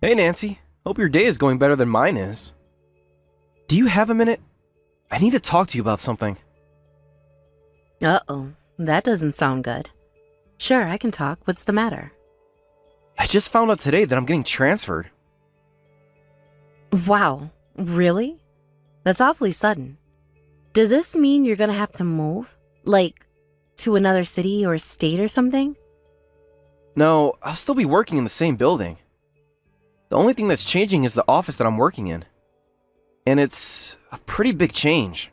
Hey Nancy, hope your day is going better than mine is. Do you have a minute? I need to talk to you about something. Uh-oh, that doesn't sound good. Sure, I can talk. What's the matter? I just found out today that I'm getting transferred. Wow, really? That's awfully sudden. Does this mean you're gonna have to move? Like, to another city or state or something? No, I'll still be working in the same building. The only thing that's changing is the office that I'm working in. And it's a pretty big change.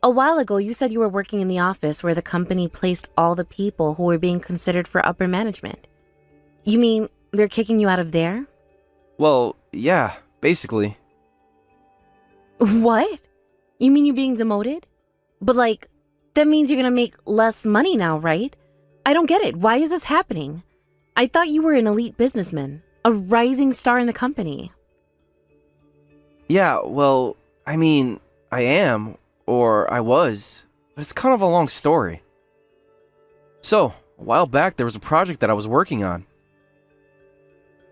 A while ago, you said you were working in the office where the company placed all the people who were being considered for upper management. You mean they're kicking you out of there? Well, yeah, basically. What? You mean you're being demoted? But that means you're gonna make less money now, right? I don't get it. Why is this happening? I thought you were an elite businessman, a rising star in the company. Yeah, well, I am, or I was, but it's kind of a long story. So, a while back there was a project that I was working on.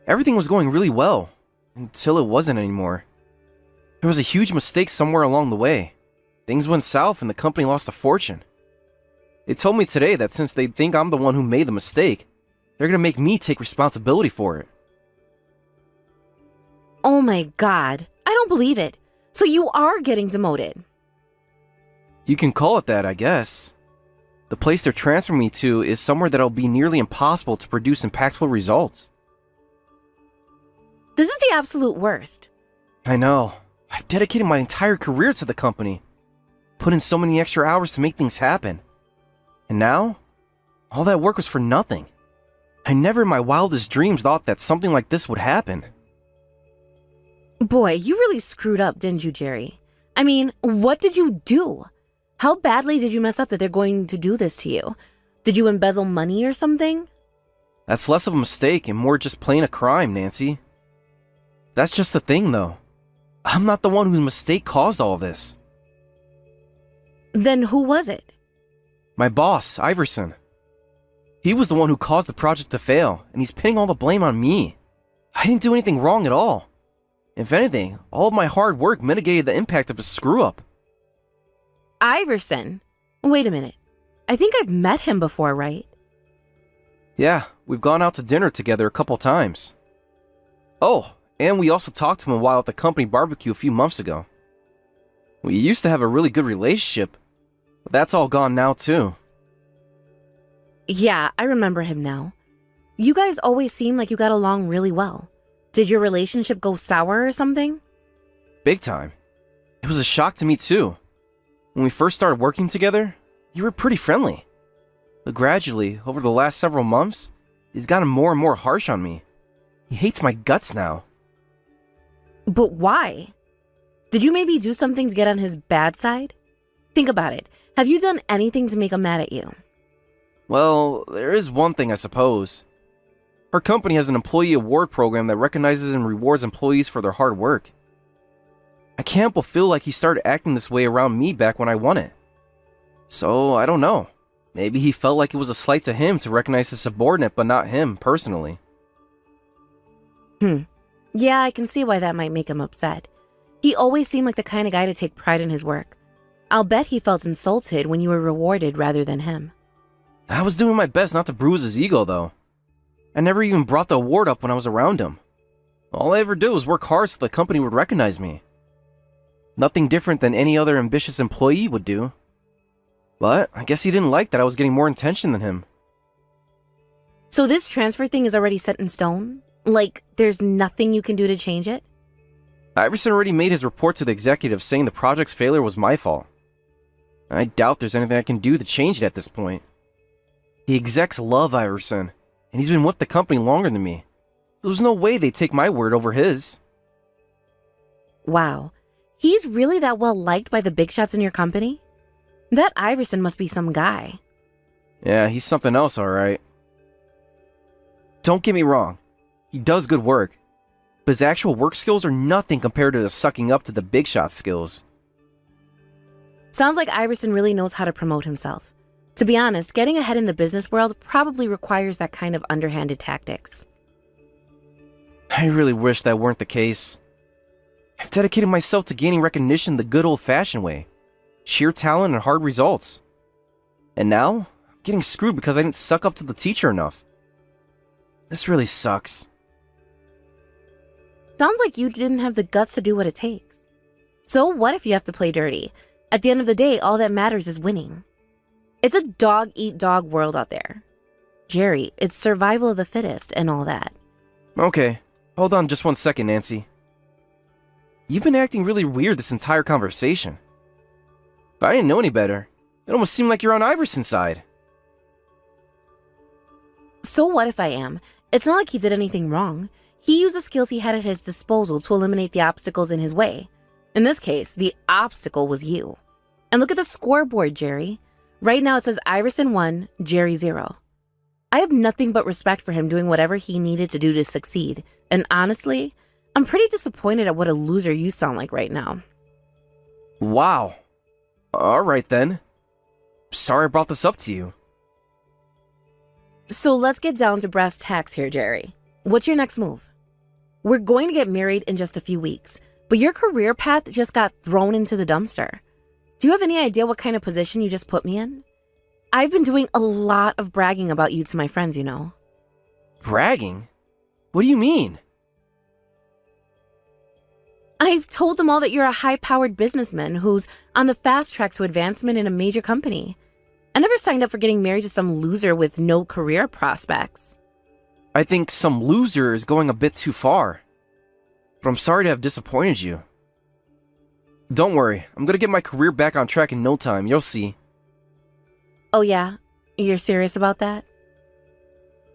Everything was going really well, until it wasn't anymore. There was a huge mistake somewhere along the way. Things went south and the company lost a fortune. They told me today that since they think I'm the one who made the mistake, they're gonna make me take responsibility for it. Oh my God, I don't believe it. So you are getting demoted. You can call it that, I guess. The place they're transferring me to is somewhere that'll be nearly impossible to produce impactful results. This is the absolute worst. I know. I've dedicated my entire career to the company. Put in so many extra hours to make things happen. And now? All that work was for nothing. I never in my wildest dreams thought that something like this would happen. Boy, you really screwed up, didn't you, Jerry? I mean, what did you do? How badly did you mess up that they're going to do this to you? Did you embezzle money or something? That's less of a mistake and more just plain a crime, Nancy. That's just the thing, though. I'm not the one whose mistake caused all of this. Then who was it? My boss, Iverson. He was the one who caused the project to fail, and he's pinning all the blame on me. I didn't do anything wrong at all. If anything, all of my hard work mitigated the impact of a screw-up. Iverson? Wait a minute. I think I've met him before, right? Yeah, we've gone out to dinner together a couple times. Oh, and we also talked to him a while at the company barbecue a few months ago. We used to have a really good relationship, but that's all gone now too. Yeah, I remember him now. You guys always seem like you got along really well. Did your relationship go sour or something? Big time. It was a shock to me too. When we first started working together, you were pretty friendly. But gradually, over the last several months, he's gotten more and more harsh on me. He hates my guts now. But why? Did you maybe do something to get on his bad side? Think about it. Have you done anything to make him mad at you? Well, there is one thing, I suppose. Our company has an employee award program that recognizes and rewards employees for their hard work. I can't but feel like he started acting this way around me back when I won it. So, I don't know. Maybe he felt like it was a slight to him to recognize his subordinate but not him personally. Yeah, I can see why that might make him upset. He always seemed like the kind of guy to take pride in his work. I'll bet he felt insulted when you were rewarded rather than him. I was doing my best not to bruise his ego, though. I never even brought the award up when I was around him. All I ever did was work hard so the company would recognize me. Nothing different than any other ambitious employee would do. But I guess he didn't like that I was getting more attention than him. So this transfer thing is already set in stone? Like, there's nothing you can do to change it? Iverson already made his report to the executive saying the project's failure was my fault. I doubt there's anything I can do to change it at this point. The execs love Iverson, and he's been with the company longer than me. There's no way they'd take my word over his. Wow. He's really that well liked by the big shots in your company? That Iverson must be some guy. Yeah, he's something else, alright. Don't get me wrong. He does good work. But his actual work skills are nothing compared to the sucking up to the big shot skills. Sounds like Iverson really knows how to promote himself. To be honest, getting ahead in the business world probably requires that kind of underhanded tactics. I really wish that weren't the case. I've dedicated myself to gaining recognition the good old-fashioned way. Sheer talent and hard results. And now, I'm getting screwed because I didn't suck up to the teacher enough. This really sucks. Sounds like you didn't have the guts to do what it takes. So what if you have to play dirty? At the end of the day, all that matters is winning. It's a dog-eat-dog world out there. Jerry, it's survival of the fittest and all that. Okay, hold on just 1 second, Nancy. You've been acting really weird this entire conversation. If I didn't know any better, it almost seemed like you're on Iverson's side. So what if I am? It's not like he did anything wrong. He used the skills he had at his disposal to eliminate the obstacles in his way. In this case, the obstacle was you. And look at the scoreboard, Jerry. Right now it says Iverson 1, Jerry 0. I have nothing but respect for him doing whatever he needed to do to succeed. And honestly, I'm pretty disappointed at what a loser you sound like right now. Wow. Alright then. Sorry I brought this up to you. So let's get down to brass tacks here, Jerry. What's your next move? We're going to get married in just a few weeks, but your career path just got thrown into the dumpster. Do you have any idea what kind of position you just put me in? I've been doing a lot of bragging about you to my friends, you know. Bragging? What do you mean? I've told them all that you're a high-powered businessman who's on the fast track to advancement in a major company. I never signed up for getting married to some loser with no career prospects. I think some loser is going a bit too far. But I'm sorry to have disappointed you. Don't worry, I'm gonna get my career back on track in no time, you'll see. Oh yeah? You're serious about that?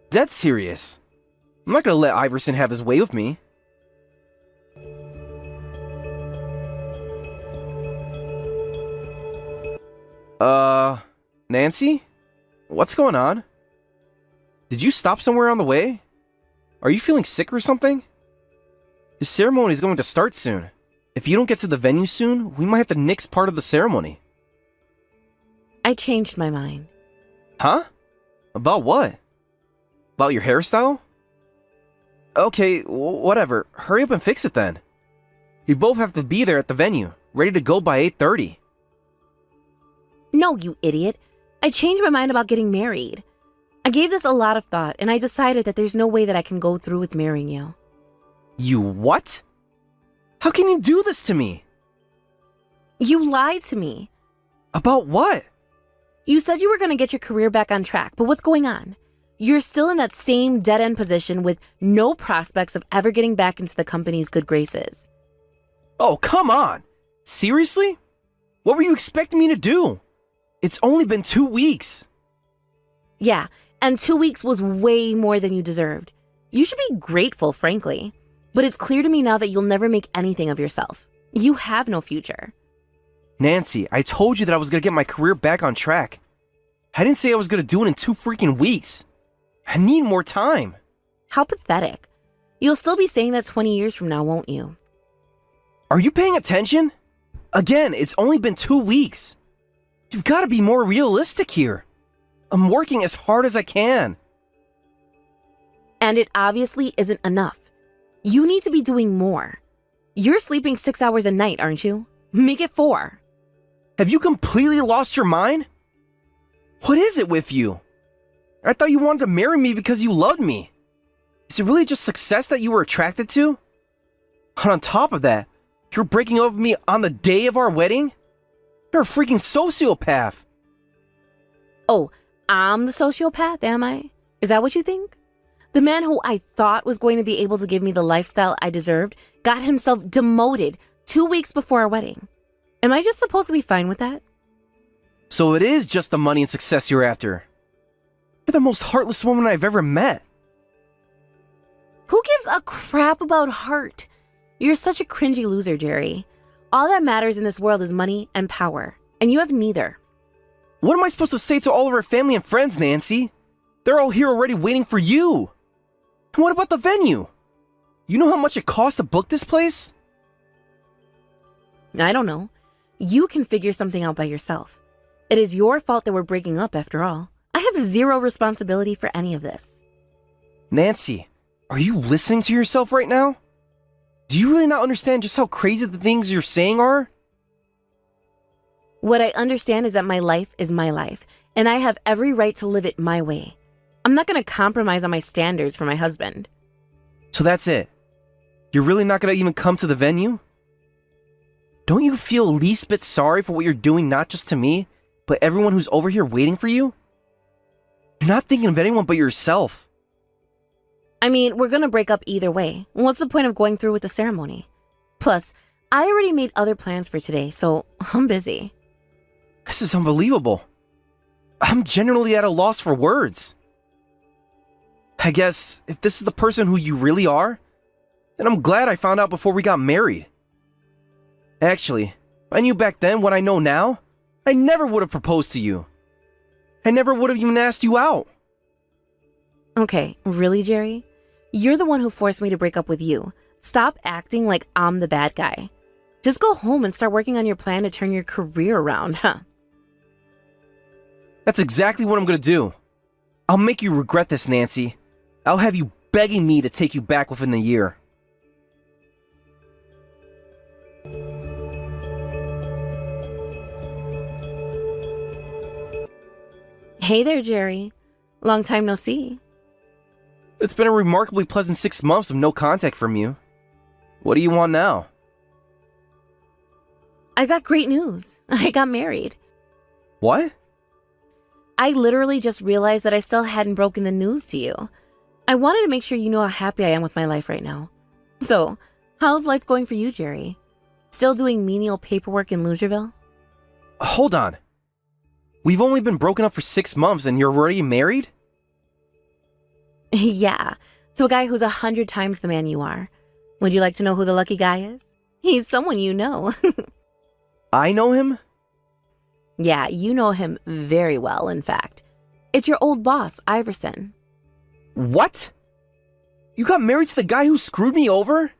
Dead serious. I'm not gonna let Iverson have his way with me. Nancy? What's going on? Did you stop somewhere on the way? Are you feeling sick or something? The ceremony is going to start soon. If you don't get to the venue soon, we might have to nix part of the ceremony. I changed my mind. Huh? About what? About your hairstyle? Okay, whatever. Hurry up and fix it then. We both have to be there at the venue, ready to go by 8:30. No, you idiot. I changed my mind about getting married. I gave this a lot of thought, and I decided that there's no way that I can go through with marrying you. You what? How can you do this to me? You lied to me. About what? You said you were going to get your career back on track, but what's going on? You're still in that same dead-end position with no prospects of ever getting back into the company's good graces. Oh, come on! Seriously? What were you expecting me to do? It's only been 2 weeks. Yeah, and 2 weeks was way more than you deserved. You should be grateful, frankly. But it's clear to me now that you'll never make anything of yourself. You have no future. Nancy, I told you that I was gonna get my career back on track. I didn't say I was gonna do it in 2 freaking weeks. I need more time. How pathetic. You'll still be saying that 20 years from now, won't you? Are you paying attention? Again, it's only been 2 weeks. You've got to be more realistic here. I'm working as hard as I can. And it obviously isn't enough. You need to be doing more. You're sleeping 6 hours a night, aren't you? Make it 4. Have you completely lost your mind? What is it with you? I thought you wanted to marry me because you loved me. Is it really just success that you were attracted to? And on top of that, you're breaking up with me on the day of our wedding? You're a freaking sociopath. Oh, I'm the sociopath, am I? Is that what you think? The man who I thought was going to be able to give me the lifestyle I deserved got himself demoted 2 weeks before our wedding. Am I just supposed to be fine with that? So it is just the money and success you're after. You're the most heartless woman I've ever met. Who gives a crap about heart? You're such a cringy loser, Jerry. All that matters in this world is money and power, and you have neither. What am I supposed to say to all of our family and friends, Nancy? They're all here already waiting for you. And what about the venue? You know how much it costs to book this place? I don't know. You can figure something out by yourself. It is your fault that we're breaking up after all. I have zero responsibility for any of this. Nancy, Are you listening to yourself right now? Do you really not understand just how crazy the things you're saying are? What I understand is that my life is my life, and I have every right to live it my way. I'm not going to compromise on my standards for my husband. So that's it. You're really not gonna even come to the venue? Don't you feel the least bit sorry for what you're doing, not just to me, but everyone who's over here waiting for you? You're not thinking of anyone but yourself. I mean, we're going to break up either way. What's the point of going through with the ceremony? Plus, I already made other plans for today, so I'm busy. This is unbelievable. I'm genuinely at a loss for words. I guess if this is the person who you really are, then I'm glad I found out before we got married. Actually, if I knew back then what I know now, I never would have proposed to you. I never would have even asked you out. Okay, really, Jerry? You're the one who forced me to break up with you. Stop acting like I'm the bad guy. Just go home and start working on your plan to turn your career around, huh? That's exactly what I'm gonna do. I'll make you regret this, Nancy. I'll have you begging me to take you back within the year. Hey there, Jerry. Long time no see. It's been a remarkably pleasant 6 months of no contact from you. What do you want now? I got great news. I got married. What? I literally just realized that I still hadn't broken the news to you. I wanted to make sure you know how happy I am with my life right now. So, how's life going for you, Jerry? Still doing menial paperwork in Loserville? Hold on. We've only been broken up for 6 months and you're already married? Yeah, to a guy who's 100 times the man you are. Would you like to know who the lucky guy is? He's someone you know. I know him? Yeah, you know him very well, in fact. It's your old boss, Iverson. What? You got married to the guy who screwed me over?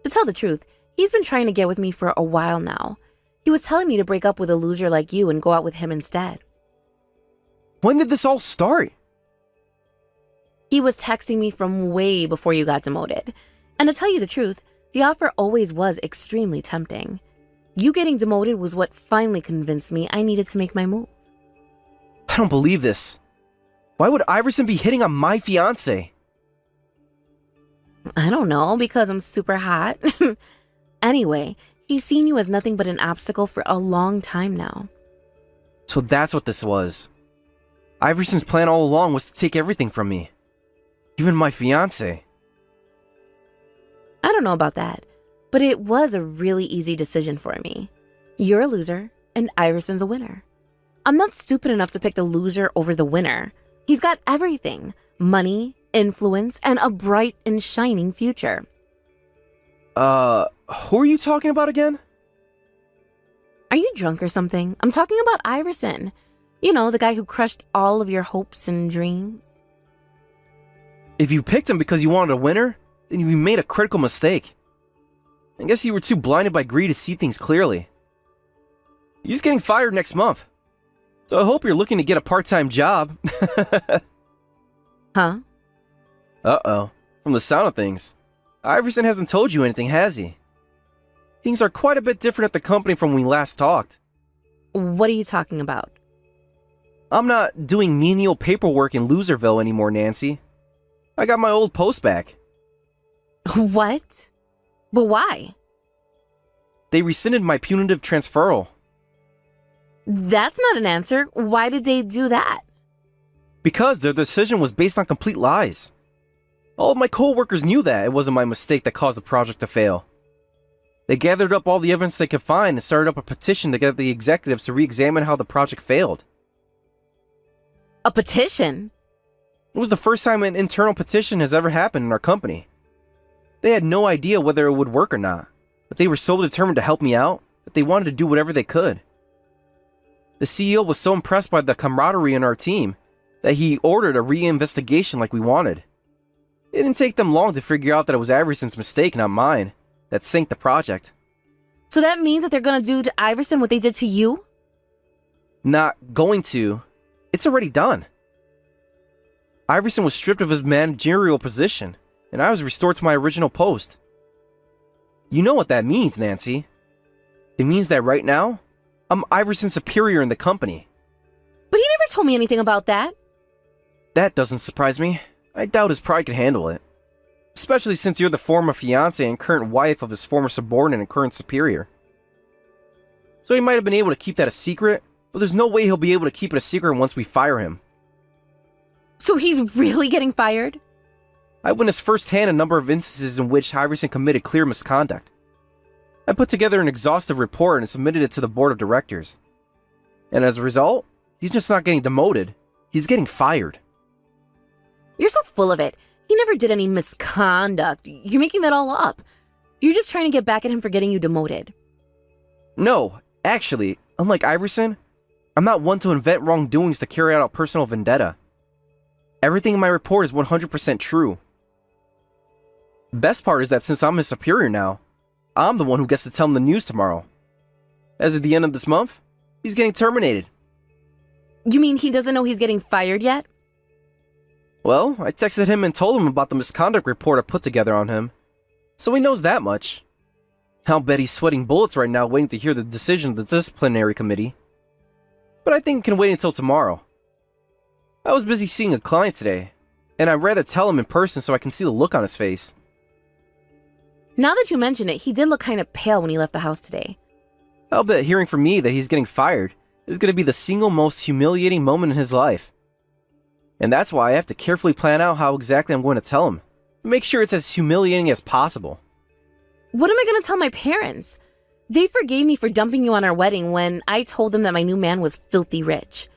To tell the truth, he's been trying to get with me for a while now. He was telling me to break up with a loser like you and go out with him instead. When did this all start? He was texting me from way before you got demoted. And to tell you the truth, the offer always was extremely tempting. You getting demoted was what finally convinced me I needed to make my move. I don't believe this. Why would Iverson be hitting on my fiancée? I don't know, because I'm super hot. Anyway, he's seen you as nothing but an obstacle for a long time now. So that's what this was. Iverson's plan all along was to take everything from me. Even my fiancée. I don't know about that, but it was a really easy decision for me. You're a loser, and Iverson's a winner. I'm not stupid enough to pick the loser over the winner. He's got everything: money, influence, and a bright and shining future. Who are you talking about again? Are you drunk or something? I'm talking about Iverson. You know, the guy who crushed all of your hopes and dreams. If you picked him because you wanted a winner, then you made a critical mistake. I guess you were too blinded by greed to see things clearly. He's getting fired next month. So I hope you're looking to get a part-time job. Huh? Uh-oh. From the sound of things, Iverson hasn't told you anything, has he? Things are quite a bit different at the company from when we last talked. What are you talking about? I'm not doing menial paperwork in Loserville anymore, Nancy. I got my old post back. What? But why? They rescinded my punitive transferal. That's not an answer. Why did they do that? Because their decision was based on complete lies. All of my co-workers knew that it wasn't my mistake that caused the project to fail. They gathered up all the evidence they could find and started up a petition to get the executives to re-examine how the project failed. A petition? It was the first time an internal petition has ever happened in our company. They had no idea whether it would work or not, but they were so determined to help me out that they wanted to do whatever they could. The CEO was so impressed by the camaraderie in our team that he ordered a re-investigation like we wanted. It didn't take them long to figure out that it was Iverson's mistake, not mine, that sank the project. So that means that they're gonna do to Iverson what they did to you? Not going to. It's already done. Iverson was stripped of his managerial position, and I was restored to my original post. You know what that means, Nancy. It means that right now, I'm Iverson's superior in the company. But he never told me anything about that. That doesn't surprise me. I doubt his pride could handle it. Especially since you're the former fiancée and current wife of his former subordinate and current superior. So he might have been able to keep that a secret, but there's no way he'll be able to keep it a secret once we fire him. So he's really getting fired? I witnessed firsthand a number of instances in which Iverson committed clear misconduct. I put together an exhaustive report and submitted it to the board of directors. And as a result, he's just not getting demoted, he's getting fired. You're so full of it. He never did any misconduct. You're making that all up. You're just trying to get back at him for getting you demoted. No, actually, unlike Iverson, I'm not one to invent wrongdoings to carry out a personal vendetta. Everything in my report is 100% true. The best part is that since I'm his superior now, I'm the one who gets to tell him the news tomorrow. As of the end of this month, he's getting terminated. You mean he doesn't know he's getting fired yet? Well, I texted him and told him about the misconduct report I put together on him, so he knows that much. I'll bet he's sweating bullets right now waiting to hear the decision of the disciplinary committee. But I think it can wait until tomorrow. I was busy seeing a client today, and I'd rather tell him in person so I can see the look on his face. Now that you mention it, he did look kind of pale when he left the house today. I'll bet hearing from me that he's getting fired is going to be the single most humiliating moment in his life. And that's why I have to carefully plan out how exactly I'm going to tell him, to make sure it's as humiliating as possible. What am I going to tell my parents? They forgave me for dumping you on our wedding when I told them that my new man was filthy rich.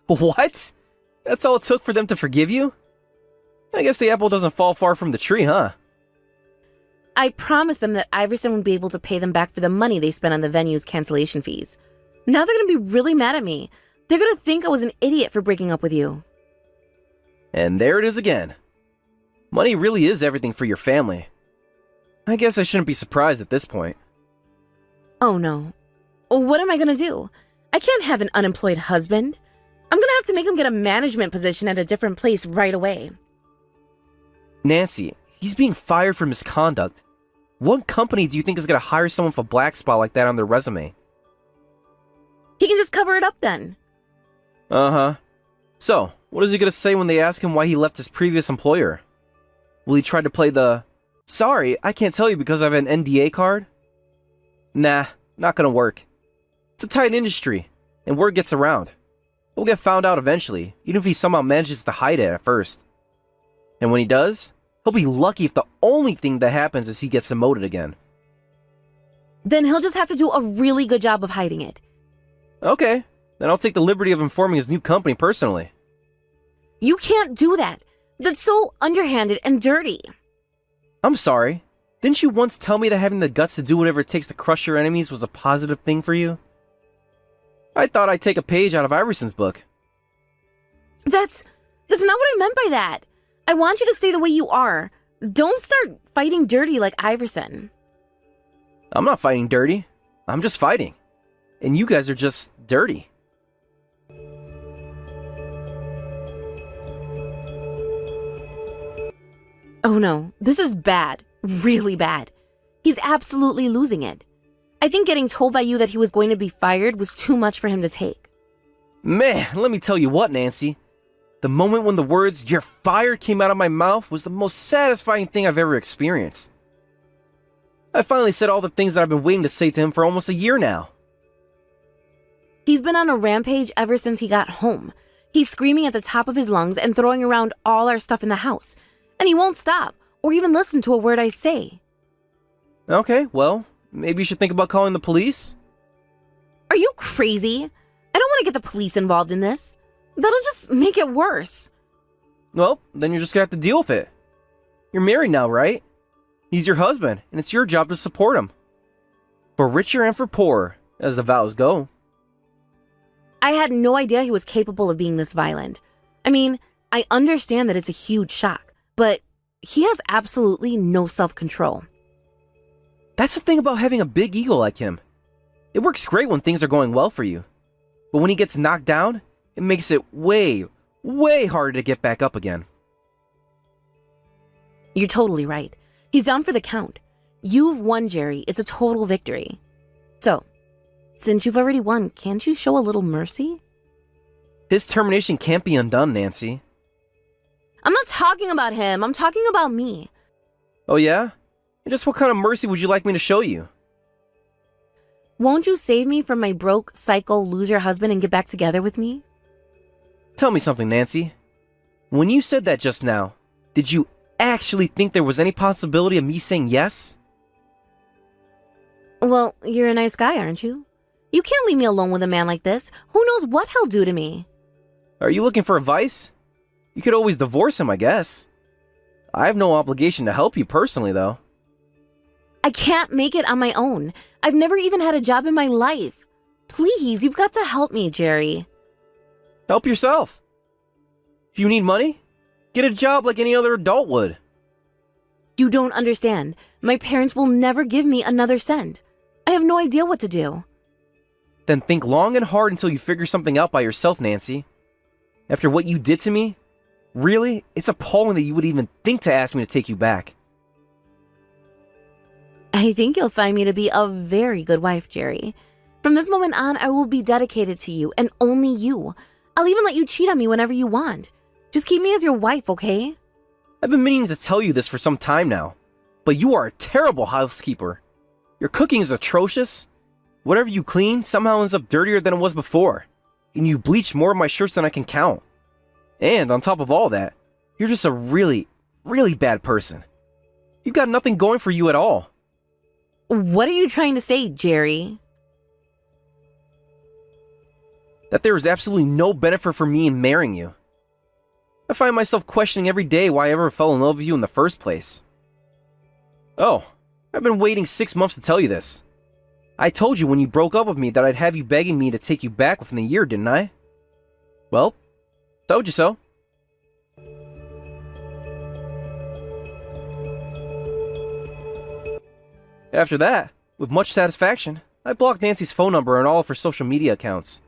What? That's all it took for them to forgive you? I guess the apple doesn't fall far from the tree, huh? I promised them that Iverson would be able to pay them back for the money they spent on the venue's cancellation fees. Now they're going to be really mad at me. They're going to think I was an idiot for breaking up with you. And there it is again. Money really is everything for your family. I guess I shouldn't be surprised at this point. Oh no. What am I going to do? I can't have an unemployed husband. I'm going to have to make him get a management position at a different place right away. Nancy, he's being fired for misconduct. What company do you think is going to hire someone with a black spot like that on their resume? He can just cover it up then. Uh-huh. So, what is he going to say when they ask him why he left his previous employer? Will he try to play the, "Sorry, I can't tell you because I have an NDA card"? Nah, not going to work. It's a tight industry, and word gets around. He'll get found out eventually, even if he somehow manages to hide it at first. And when he does, he'll be lucky if the only thing that happens is he gets demoted again. Then he'll just have to do a really good job of hiding it. Okay, then I'll take the liberty of informing his new company personally. You can't do that. That's so underhanded and dirty. I'm sorry. Didn't you once tell me that having the guts to do whatever it takes to crush your enemies was a positive thing for you? I thought I'd take a page out of Iverson's book. That's not what I meant by that. I want you to stay the way you are. Don't start fighting dirty like Iverson. I'm not fighting dirty. I'm just fighting. And you guys are just dirty. Oh no, this is bad. Really bad. He's absolutely losing it. I think getting told by you that he was going to be fired was too much for him to take. Man, let me tell you what, Nancy. The moment when the words, "You're fired," came out of my mouth was the most satisfying thing I've ever experienced. I finally said all the things that I've been waiting to say to him for almost a year now. He's been on a rampage ever since he got home. He's screaming at the top of his lungs and throwing around all our stuff in the house. And he won't stop, or even listen to a word I say. Okay, well, maybe you should think about calling the police? Are you crazy? I don't want to get the police involved in this. That'll just make it worse. Well, then you're just gonna have to deal with it. You're married now, right? He's your husband, and it's your job to support him. For richer and for poorer, as the vows go. I had no idea he was capable of being this violent. I mean, I understand that it's a huge shock, but he has absolutely no self-control. That's the thing about having a big ego like him. It works great when things are going well for you. But when he gets knocked down, it makes it way, way harder to get back up again. You're totally right. He's down for the count. You've won, Jerry. It's a total victory. So, since you've already won, can't you show a little mercy? His termination can't be undone, Nancy. I'm not talking about him. I'm talking about me. Oh yeah? And just what kind of mercy would you like me to show you? Won't you save me from my broke, psycho, loser husband and get back together with me? Tell me something, Nancy. When you said that just now, did you actually think there was any possibility of me saying yes? Well, you're a nice guy, aren't you? You can't leave me alone with a man like this. Who knows what he'll do to me? Are you looking for advice? You could always divorce him, I guess. I have no obligation to help you personally, though. I can't make it on my own. I've never even had a job in my life. Please, you've got to help me, Jerry. Help yourself. If you need money, get a job like any other adult would. You don't understand. My parents will never give me another cent. I have no idea what to do. Then think long and hard until you figure something out by yourself, Nancy. After what you did to me, really, it's appalling that you would even think to ask me to take you back. I think you'll find me to be a very good wife, Jerry. From this moment on, I will be dedicated to you and only you. I'll even let you cheat on me whenever you want. Just keep me as your wife, okay? I've been meaning to tell you this for some time now, but you are a terrible housekeeper. Your cooking is atrocious. Whatever you clean somehow ends up dirtier than it was before, and you've bleached more of my shirts than I can count. And on top of all that, you're just a really, really bad person. You've got nothing going for you at all. What are you trying to say, Jerry? That there is absolutely no benefit for me in marrying you. I find myself questioning every day why I ever fell in love with you in the first place. Oh, I've been waiting 6 months to tell you this. I told you when you broke up with me that I'd have you begging me to take you back within a year, didn't I? Well, told you so. After that, with much satisfaction, I blocked Nancy's phone number and all of her social media accounts.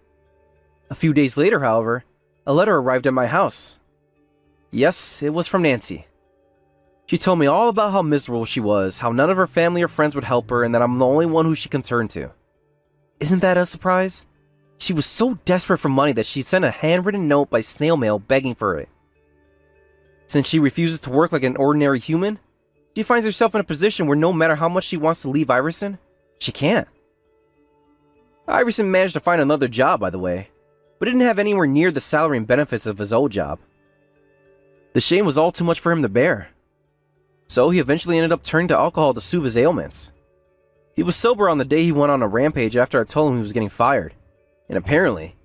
A few days later, however, a letter arrived at my house. Yes, it was from Nancy. She told me all about how miserable she was, how none of her family or friends would help her, and that I'm the only one who she can turn to. Isn't that a surprise? She was so desperate for money that she sent a handwritten note by snail mail begging for it. Since she refuses to work like an ordinary human, she finds herself in a position where no matter how much she wants to leave Iverson, she can't. Iverson managed to find another job, by the way, but didn't have anywhere near the salary and benefits of his old job. The shame was all too much for him to bear. So he eventually ended up turning to alcohol to soothe his ailments. He was sober on the day he went on a rampage after I told him he was getting fired. And apparently,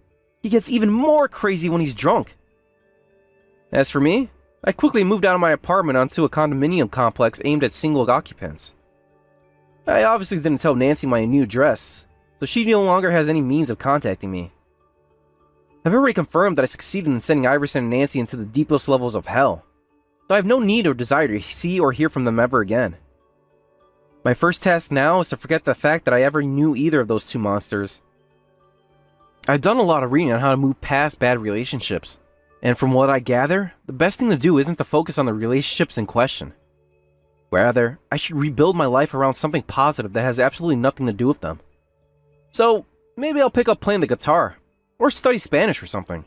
he gets even more crazy when he's drunk. As for me, I quickly moved out of my apartment onto a condominium complex aimed at single occupants. I obviously didn't tell Nancy my new address, so she no longer has any means of contacting me. I've already confirmed that I succeeded in sending Iverson and Nancy into the deepest levels of hell, so I have no need or desire to see or hear from them ever again. My first task now is to forget the fact that I ever knew either of those two monsters. I've done a lot of reading on how to move past bad relationships, and from what I gather, the best thing to do isn't to focus on the relationships in question. Rather, I should rebuild my life around something positive that has absolutely nothing to do with them. So, maybe I'll pick up playing the guitar, or study Spanish or something.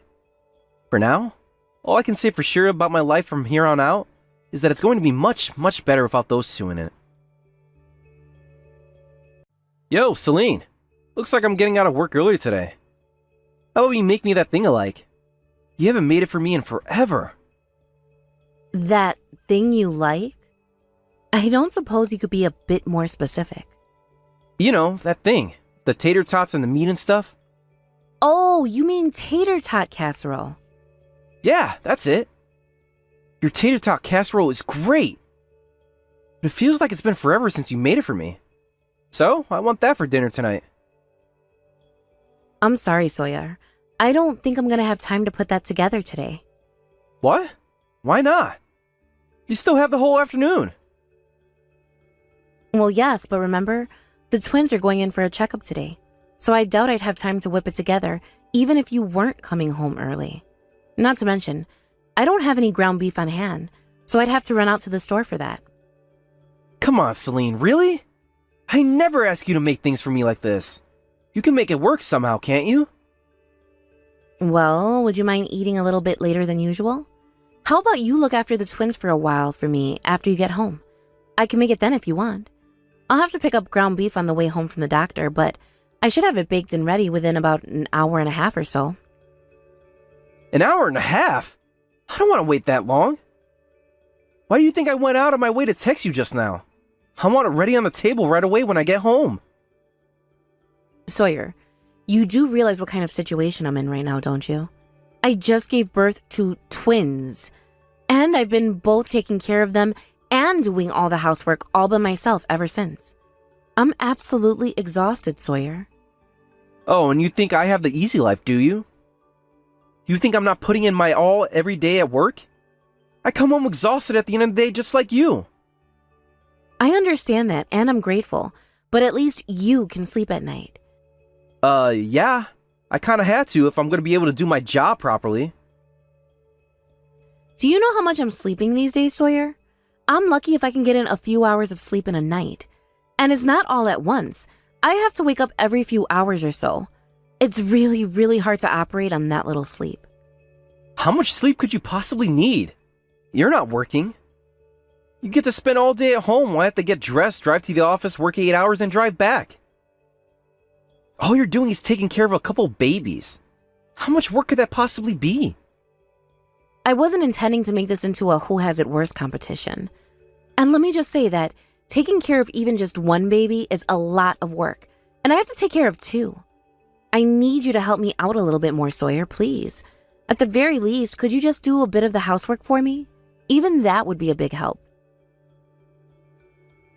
For now, all I can say for sure about my life from here on out is that it's going to be much, much better without those two in it. Yo, Celine. Looks like I'm getting out of work early today. How about you make me that thing I like? You haven't made it for me in forever. That thing you like? I don't suppose you could be a bit more specific. You know, that thing. The tater tots and the meat and stuff. Oh, you mean tater tot casserole? Yeah, that's it. Your tater tot casserole is great. But it feels like it's been forever since you made it for me. So, I want that for dinner tonight. I'm sorry, Sawyer. I don't think I'm gonna have time to put that together today. What? Why not? You still have the whole afternoon. Well, yes, but remember, the twins are going in for a checkup today. So I doubt I'd have time to whip it together, even if you weren't coming home early. Not to mention, I don't have any ground beef on hand, so I'd have to run out to the store for that. Come on, Celine, really? I never ask you to make things for me like this. You can make it work somehow, can't you? Well, would you mind eating a little bit later than usual? How about you look after the twins for a while for me after you get home? I can make it then if you want. I'll have to pick up ground beef on the way home from the doctor, but I should have it baked and ready within about an hour and a half or so. An hour and a half? I don't want to wait that long. Why do you think I went out of my way to text you just now? I want it ready on the table right away when I get home. Sawyer, you do realize what kind of situation I'm in right now, don't you? I just gave birth to twins, and I've been both taking care of them and doing all the housework all by myself ever since. I'm absolutely exhausted, Sawyer. Oh, and you think I have the easy life, do you? You think I'm not putting in my all every day at work? I come home exhausted at the end of the day just like you. I understand that, and I'm grateful, but at least you can sleep at night. Yeah. I kinda had to if I'm gonna be able to do my job properly. Do you know how much I'm sleeping these days, Sawyer? I'm lucky if I can get in a few hours of sleep in a night. And it's not all at once. I have to wake up every few hours or so. It's really, really hard to operate on that little sleep. How much sleep could you possibly need? You're not working. You get to spend all day at home while I have to get dressed, drive to the office, work 8 hours, and drive back. All you're doing is taking care of a couple babies. How much work could that possibly be? I wasn't intending to make this into a who has it worse competition. And let me just say that taking care of even just one baby is a lot of work, and I have to take care of two. I need you to help me out a little bit more, Sawyer, please. At the very least, could you just do a bit of the housework for me? Even that would be a big help.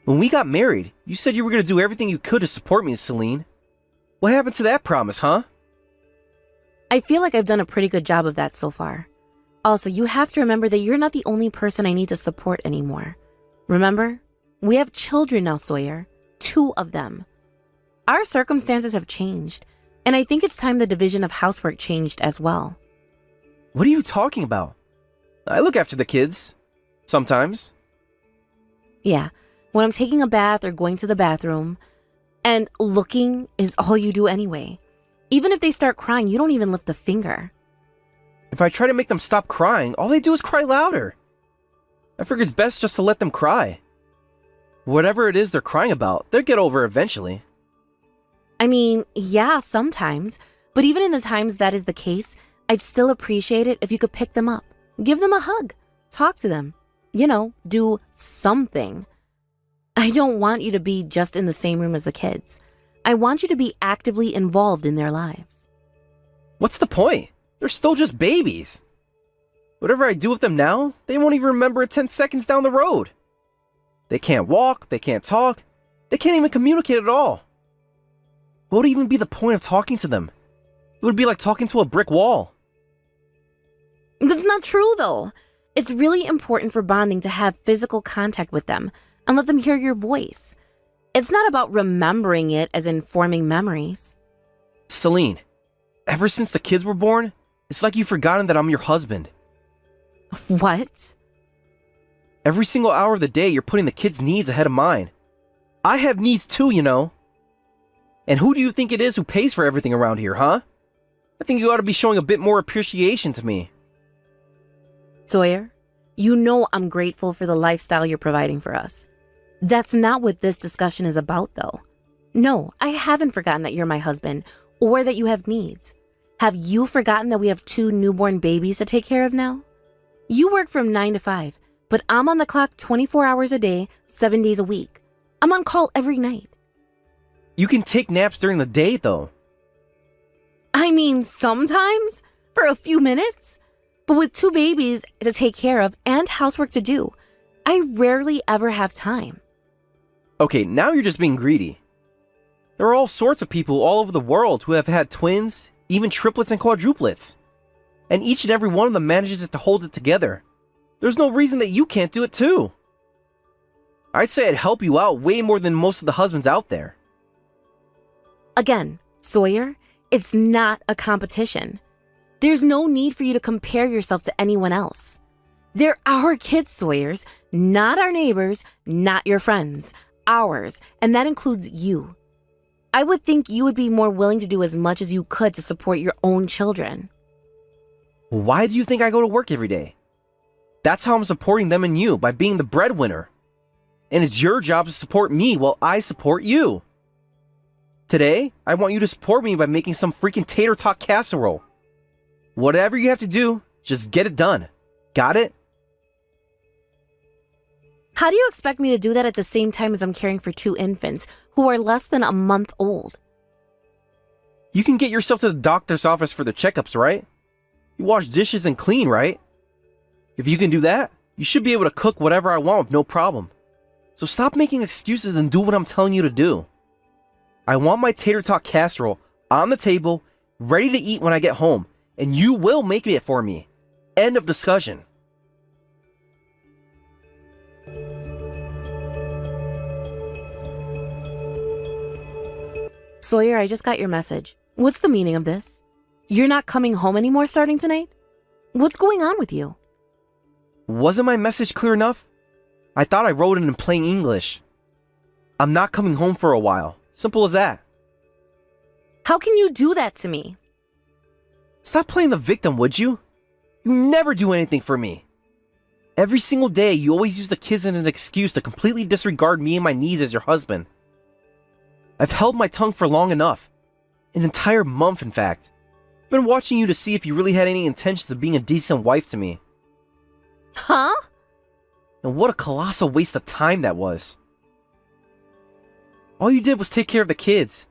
When we got married, you said you were going to do everything you could to support me, Celine. What happened to that promise, huh? I feel like I've done a pretty good job of that so far. Also, you have to remember that you're not the only person I need to support anymore. Remember? We have children now, Sawyer. 2 of them. Our circumstances have changed, and I think it's time the division of housework changed as well. What are you talking about? I look after the kids. Sometimes. Yeah, when I'm taking a bath or going to the bathroom, and looking is all you do anyway. Even if they start crying, you don't even lift a finger. If I try to make them stop crying, all they do is cry louder. I figure it's best just to let them cry. Whatever it is they're crying about, they'll get over eventually. I mean, yeah, sometimes. But even in the times that is the case, I'd still appreciate it if you could pick them up, give them a hug, talk to them. You know, do something. I don't want you to be just in the same room as the kids. I want you to be actively involved in their lives. What's the point? They're still just babies. Whatever I do with them now, they won't even remember it 10 seconds down the road. They can't walk, they can't talk, they can't even communicate at all. What would even be the point of talking to them? It would be like talking to a brick wall. That's not true, though. It's really important for bonding to have physical contact with them and let them hear your voice. It's not about remembering it as in forming memories. Celine, ever since the kids were born, it's like you've forgotten that I'm your husband. What? Every single hour of the day, you're putting the kids' needs ahead of mine. I have needs too, you know. And who do you think it is who pays for everything around here, huh? I think you ought to be showing a bit more appreciation to me. Sawyer, you know I'm grateful for the lifestyle you're providing for us. That's not what this discussion is about, though. No, I haven't forgotten that you're my husband or that you have needs. Have you forgotten that we have 2 newborn babies to take care of now? You work from 9 to 5, but I'm on the clock 24 hours a day, 7 days a week. I'm on call every night. You can take naps during the day, though. I mean, sometimes, for a few minutes. But with 2 babies to take care of and housework to do, I rarely ever have time. Okay, now you're just being greedy. There are all sorts of people all over the world who have had twins, even triplets and quadruplets. And each and every one of them manages to hold it together. There's no reason that you can't do it too. I'd say I'd help you out way more than most of the husbands out there. Again, Sawyer, it's not a competition. There's no need for you to compare yourself to anyone else. They're our kids, Sawyers, not our neighbors, not your friends, ours, and that includes you. I would think you would be more willing to do as much as you could to support your own children. Why do you think I go to work every day? That's how I'm supporting them and you, by being the breadwinner. And it's your job to support me while I support you. Today, I want you to support me by making some freaking tater tot casserole. Whatever you have to do, just get it done. Got it? How do you expect me to do that at the same time as I'm caring for 2 infants who are less than a month old? You can get yourself to the doctor's office for the checkups, right? You wash dishes and clean, right? If you can do that, you should be able to cook whatever I want with no problem. So stop making excuses and do what I'm telling you to do. I want my tater tot casserole on the table, ready to eat when I get home, and you will make it for me. End of discussion. Sawyer, I just got your message. What's the meaning of this? You're not coming home anymore starting tonight? What's going on with you? Wasn't my message clear enough? I thought I wrote it in plain English. I'm not coming home for a while. Simple as that. How can you do that to me? Stop playing the victim, would you? You never do anything for me. Every single day, you always use the kids as an excuse to completely disregard me and my needs as your husband. I've held my tongue for long enough. An entire month, in fact. I've been watching you to see if you really had any intentions of being a decent wife to me. Huh? And what a colossal waste of time that was. All you did was take care of the kids.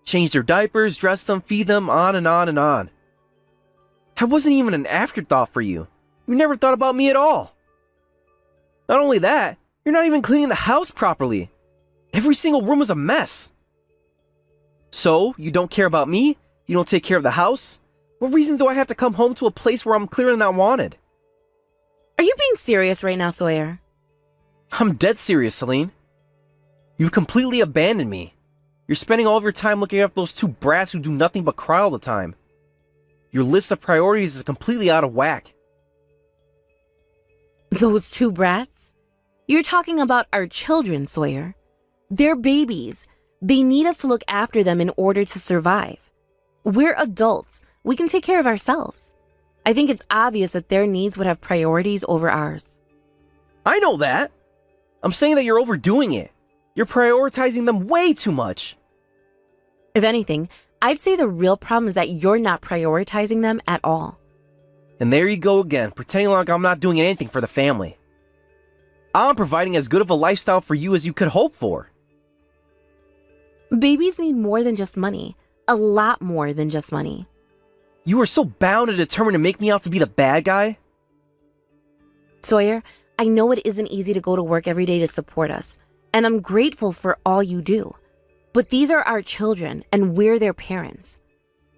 Change their diapers, dress them, feed them, on and on and on. That wasn't even an afterthought for you. You never thought about me at all. Not only that, you're not even cleaning the house properly. Every single room is a mess. So, you don't care about me? You don't take care of the house? What reason do I have to come home to a place where I'm clearly not wanted? Are you being serious right now, Sawyer? I'm dead serious, Celine. You've completely abandoned me. You're spending all of your time looking after those 2 brats who do nothing but cry all the time. Your list of priorities is completely out of whack. Those 2 brats? You're talking about our children, Sawyer. They're babies. They need us to look after them in order to survive. We're adults. We can take care of ourselves. I think it's obvious that their needs would have priorities over ours. I know that. I'm saying that you're overdoing it. You're prioritizing them way too much. If anything, I'd say the real problem is that you're not prioritizing them at all. And there you go again, pretending like I'm not doing anything for the family. I'm providing as good of a lifestyle for you as you could hope for. Babies need more than just money. A lot more than just money. You are so bound and determined to make me out to be the bad guy? Sawyer, I know it isn't easy to go to work every day to support us, and I'm grateful for all you do. But these are our children, and we're their parents.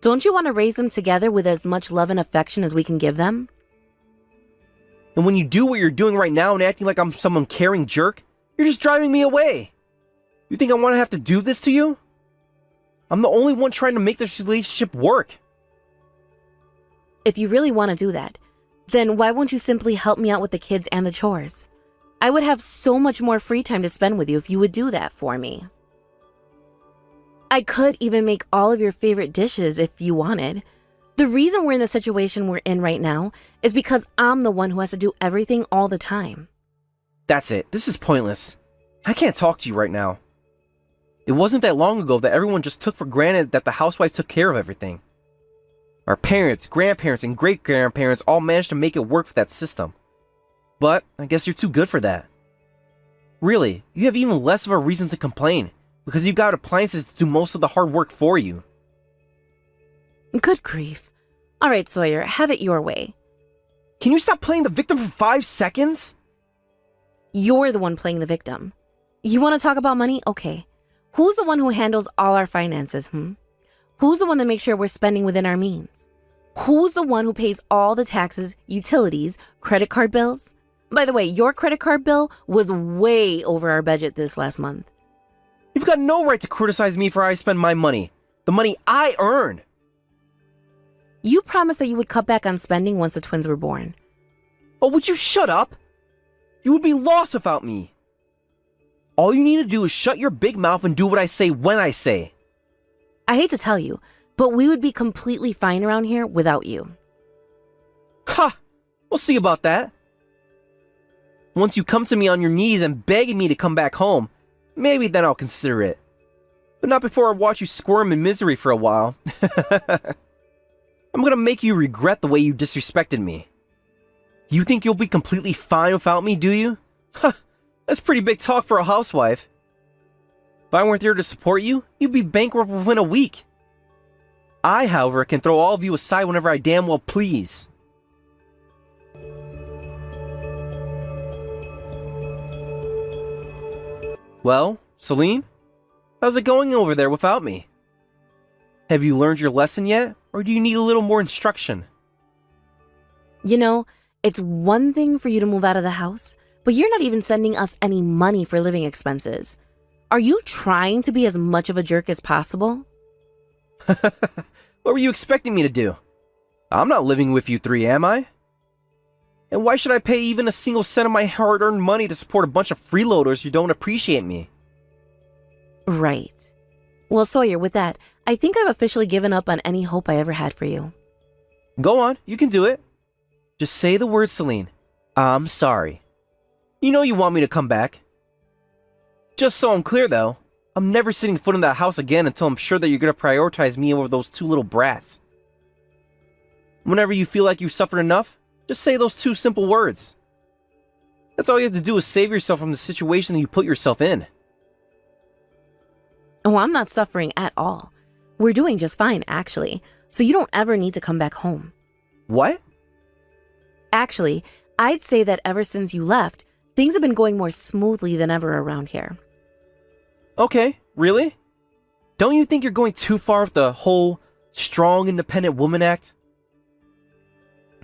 Don't you want to raise them together with as much love and affection as we can give them? And when you do what you're doing right now and acting like I'm some uncaring jerk, you're just driving me away. You think I want to have to do this to you? I'm the only one trying to make this relationship work. If you really want to do that, then why won't you simply help me out with the kids and the chores? I would have so much more free time to spend with you if you would do that for me. I could even make all of your favorite dishes if you wanted. The reason we're in the situation we're in right now is because I'm the one who has to do everything all the time. That's it. This is pointless. I can't talk to you right now. It wasn't that long ago that everyone just took for granted that the housewife took care of everything. Our parents, grandparents, and great-grandparents all managed to make it work for that system. But I guess you're too good for that. Really, you have even less of a reason to complain, because you've got appliances to do most of the hard work for you. Good grief. All right, Sawyer, have it your way. Can you stop playing the victim for 5 seconds? You're the one playing the victim. You want to talk about money? Okay. Who's the one who handles all our finances, Who's the one that makes sure we're spending within our means? Who's the one who pays all the taxes, utilities, credit card bills? By the way, your credit card bill was way over our budget this last month. You've got no right to criticize me for how I spend my money. The money I earn. You promised that you would cut back on spending once the twins were born. Oh, would you shut up? You would be lost without me. All you need to do is shut your big mouth and do what I say when I say. I hate to tell you, but we would be completely fine around here without you. Ha! We'll see about that. Once you come to me on your knees and begging me to come back home, maybe then I'll consider it. But not before I watch you squirm in misery for a while. I'm gonna make you regret the way you disrespected me. You think you'll be completely fine without me, do you? Huh, that's pretty big talk for a housewife. If I weren't there to support you, you'd be bankrupt within a week. I, however, can throw all of you aside whenever I damn well please. Well, Celine? How's it going over there without me? Have you learned your lesson yet, or do you need a little more instruction? You know, it's one thing for you to move out of the house, but you're not even sending us any money for living expenses. Are you trying to be as much of a jerk as possible? What were you expecting me to do? I'm not living with you three, am I? And why should I pay even a single cent of my hard-earned money to support a bunch of freeloaders who don't appreciate me? Right. Well, Sawyer, with that, I think I've officially given up on any hope I ever had for you. Go on, you can do it. Just say the word, Celine. I'm sorry. You know you want me to come back. Just so I'm clear, though, I'm never setting foot in that house again until I'm sure that you're going to prioritize me over those two little brats. Whenever you feel like you've suffered enough, just say those two simple words. That's all you have to do is save yourself from the situation that you put yourself in. Oh, I'm not suffering at all. We're doing just fine, actually, so you don't ever need to come back home. What? Actually, I'd say that ever since you left, things have been going more smoothly than ever around here. Okay, really? Don't you think you're going too far with the whole strong, independent woman act?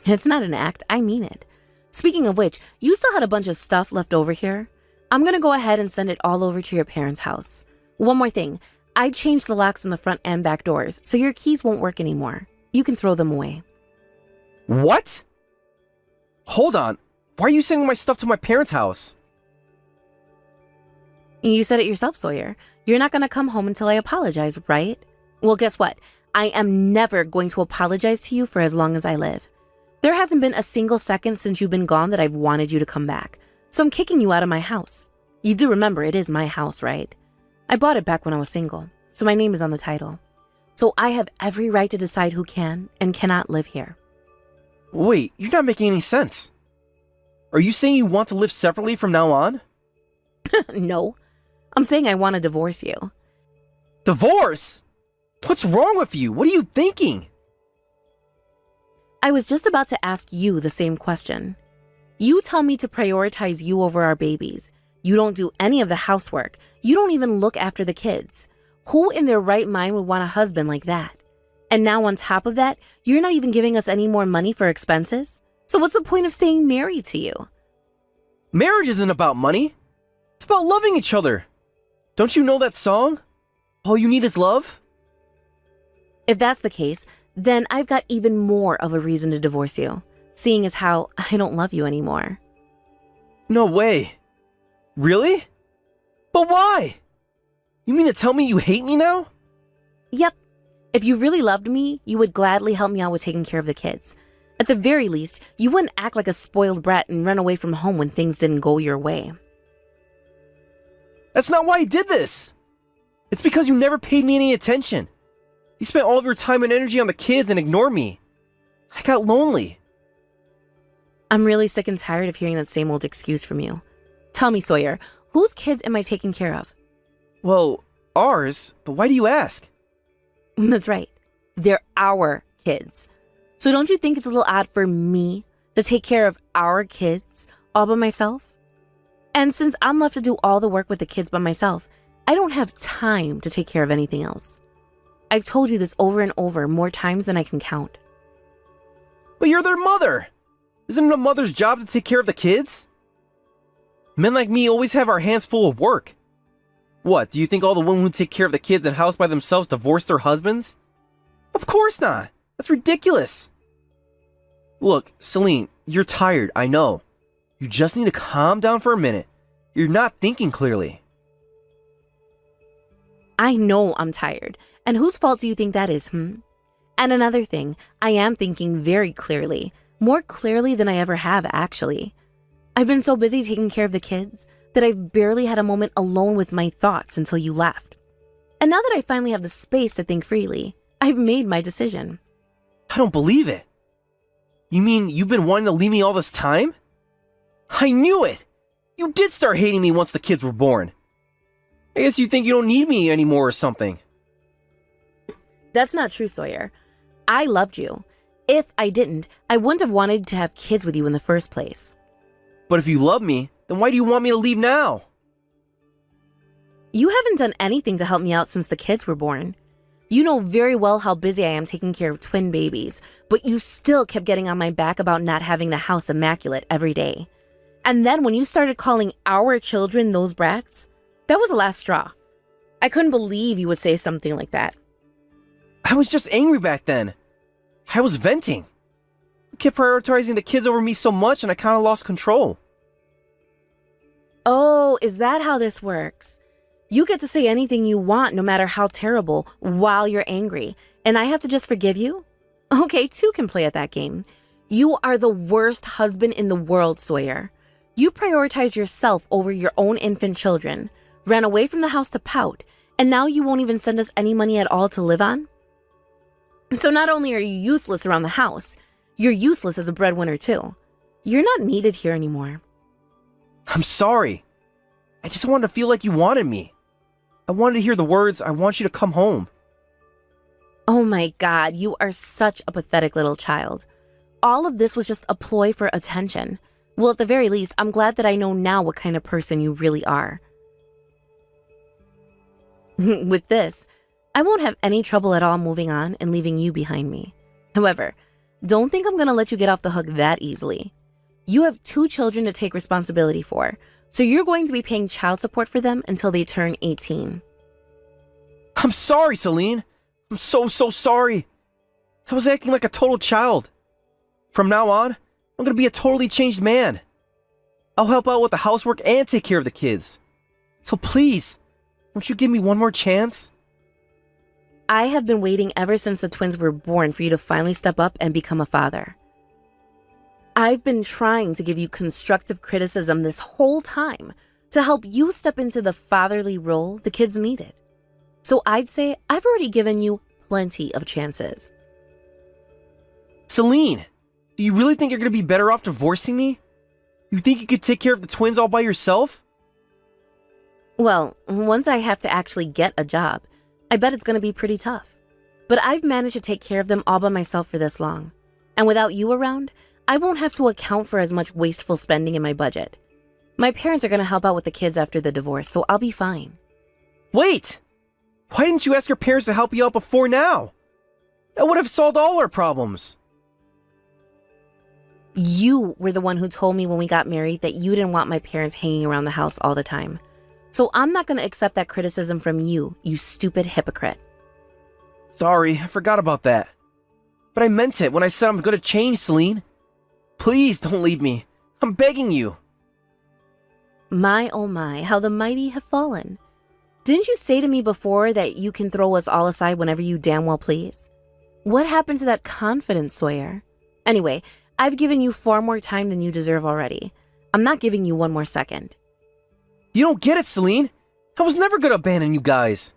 It's not an act, I mean it. Speaking of which, you still had a bunch of stuff left over here. I'm gonna go ahead and send it all over to your parents' house. One more thing, I changed the locks on the front and back doors, so your keys won't work anymore. You can throw them away. What? Hold on. Why are you sending my stuff to my parents' house? You said it yourself, Sawyer. You're not gonna come home until I apologize, right? Well, guess what? I am never going to apologize to you for as long as I live. There hasn't been a single second since you've been gone that I've wanted you to come back. So I'm kicking you out of my house. You do remember it is my house, right? I bought it back when I was single, so my name is on the title. So I have every right to decide who can and cannot live here. Wait, you're not making any sense. Are you saying you want to live separately from now on? No, I'm saying I want to divorce you. Divorce? What's wrong with you? What are you thinking? I was just about to ask you the same question. You tell me to prioritize you over our babies. You don't do any of the housework. You don't even look after the kids. Who in their right mind would want a husband like that? And now on top of that, you're not even giving us any more money for expenses? So what's the point of staying married to you? Marriage isn't about money. It's about loving each other. Don't you know that song? All you need is love? If that's the case, then I've got even more of a reason to divorce you, seeing as how I don't love you anymore. No way. Really? But why? You mean to tell me you hate me now? Yep. If you really loved me, you would gladly help me out with taking care of the kids. At the very least, you wouldn't act like a spoiled brat and run away from home when things didn't go your way. That's not why I did this. It's because you never paid me any attention. You spent all of your time and energy on the kids and ignored me. I got lonely. I'm really sick and tired of hearing that same old excuse from you. Tell me, Sawyer, whose kids am I taking care of? Well, ours, but why do you ask? That's right. They're our kids. So don't you think it's a little odd for me to take care of our kids all by myself? And since I'm left to do all the work with the kids by myself, I don't have time to take care of anything else. I've told you this over and over more times than I can count. But you're their mother. Isn't it a mother's job to take care of the kids? Men like me always have our hands full of work. What, do you think all the women who take care of the kids and house by themselves divorce their husbands? Of course not. That's ridiculous. Look, Celine, you're tired, I know. You just need to calm down for a minute. You're not thinking clearly. I know I'm tired. And whose fault do you think that is, And another thing, I am thinking very clearly. More clearly than I ever have, actually. I've been so busy taking care of the kids that I've barely had a moment alone with my thoughts until you left. And now that I finally have the space to think freely, I've made my decision. I don't believe it. You mean you've been wanting to leave me all this time? I knew it! You did start hating me once the kids were born. I guess you think you don't need me anymore or something. That's not true, Sawyer. I loved you. If I didn't, I wouldn't have wanted to have kids with you in the first place. But if you love me, then why do you want me to leave now? You haven't done anything to help me out since the kids were born. You know very well how busy I am taking care of twin babies, but you still kept getting on my back about not having the house immaculate every day. And then when you started calling our children those brats, that was the last straw. I couldn't believe you would say something like that. I was just angry back then. I was venting. You kept prioritizing the kids over me so much and I kind of lost control. Oh, is that how this works? You get to say anything you want, no matter how terrible, while you're angry, and I have to just forgive you? Okay, two can play at that game. You are the worst husband in the world, Sawyer. You prioritized yourself over your own infant children, ran away from the house to pout, and now you won't even send us any money at all to live on? So not only are you useless around the house, you're useless as a breadwinner too. You're not needed here anymore. I'm sorry. I just wanted to feel like you wanted me. I wanted to hear the words, I want you to come home. Oh my God, you are such a pathetic little child. All of this was just a ploy for attention. Well, at the very least, I'm glad that I know now what kind of person you really are. With this, I won't have any trouble at all moving on and leaving you behind me. However, don't think I'm gonna let you get off the hook that easily. You have 2 children to take responsibility for, so you're going to be paying child support for them until they turn 18. I'm sorry, Celine. I'm so sorry. I was acting like a total child. From now on, I'm gonna be a totally changed man. I'll help out with the housework and take care of the kids. So please, won't you give me one more chance? I have been waiting ever since the twins were born for you to finally step up and become a father. I've been trying to give you constructive criticism this whole time to help you step into the fatherly role the kids needed. So I'd say I've already given you plenty of chances. Celine, do you really think you're gonna be better off divorcing me? You think you could take care of the twins all by yourself? Well, once I have to actually get a job, I bet it's going to be pretty tough. But I've managed to take care of them all by myself for this long. And without you around, I won't have to account for as much wasteful spending in my budget. My parents are going to help out with the kids after the divorce, so I'll be fine. Wait! Why didn't you ask your parents to help you out before now? That would have solved all our problems. You were the one who told me when we got married that you didn't want my parents hanging around the house all the time. So I'm not going to accept that criticism from you, you stupid hypocrite. Sorry, I forgot about that. But I meant it when I said I'm gonna change, Celine. Please don't leave me. I'm begging you. My oh my, how the mighty have fallen. Didn't you say to me before that you can throw us all aside whenever you damn well please? What happened to that confidence, Sawyer? Anyway, I've given you far more time than you deserve already. I'm not giving you one more second. You don't get it, Celine. I was never gonna abandon you guys.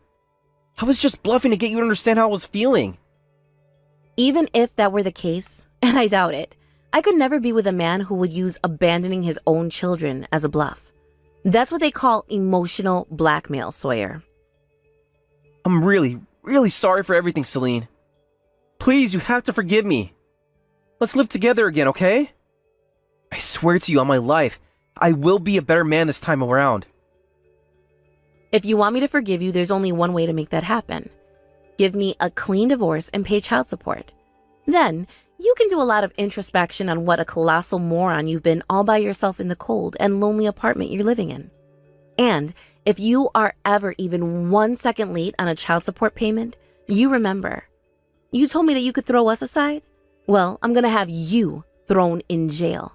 I was just bluffing to get you to understand how I was feeling. Even if that were the case, and I doubt it, I could never be with a man who would use abandoning his own children as a bluff. That's what they call emotional blackmail, Sawyer. I'm really sorry for everything, Celine. Please, you have to forgive me. Let's live together again, okay? I swear to you on my life, I will be a better man this time around. If you want me to forgive you, there's only one way to make that happen. Give me a clean divorce and pay child support. Then, you can do a lot of introspection on what a colossal moron you've been all by yourself in the cold and lonely apartment you're living in. And if you are ever even 1 second late on a child support payment, you remember, You told me that you could throw us aside? Well, I'm gonna have you thrown in jail.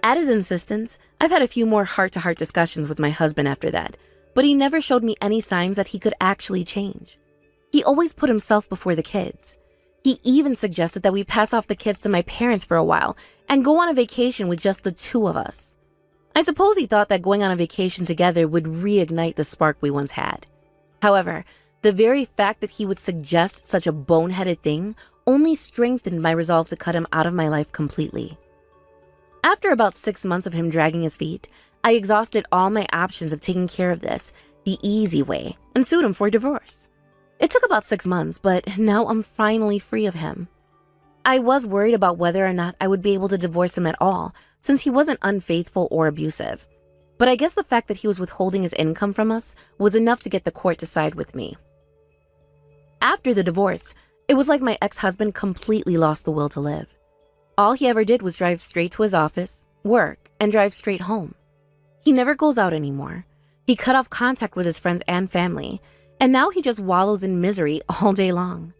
At his insistence, I've had a few more heart-to-heart discussions with my husband after that, but he never showed me any signs that he could actually change. He always put himself before the kids. He even suggested that we pass off the kids to my parents for a while and go on a vacation with just the two of us. I suppose he thought that going on a vacation together would reignite the spark we once had. However, the very fact that he would suggest such a boneheaded thing only strengthened my resolve to cut him out of my life completely. After about 6 months of him dragging his feet, I exhausted all my options of taking care of this the easy way and sued him for divorce. It took about 6 months, but now I'm finally free of him. I was worried about whether or not I would be able to divorce him at all, since he wasn't unfaithful or abusive. But I guess the fact that he was withholding his income from us was enough to get the court to side with me. After the divorce, it was like my ex-husband completely lost the will to live. All he ever did was drive straight to his office, work, and drive straight home. He never goes out anymore. He cut off contact with his friends and family, and now he just wallows in misery all day long.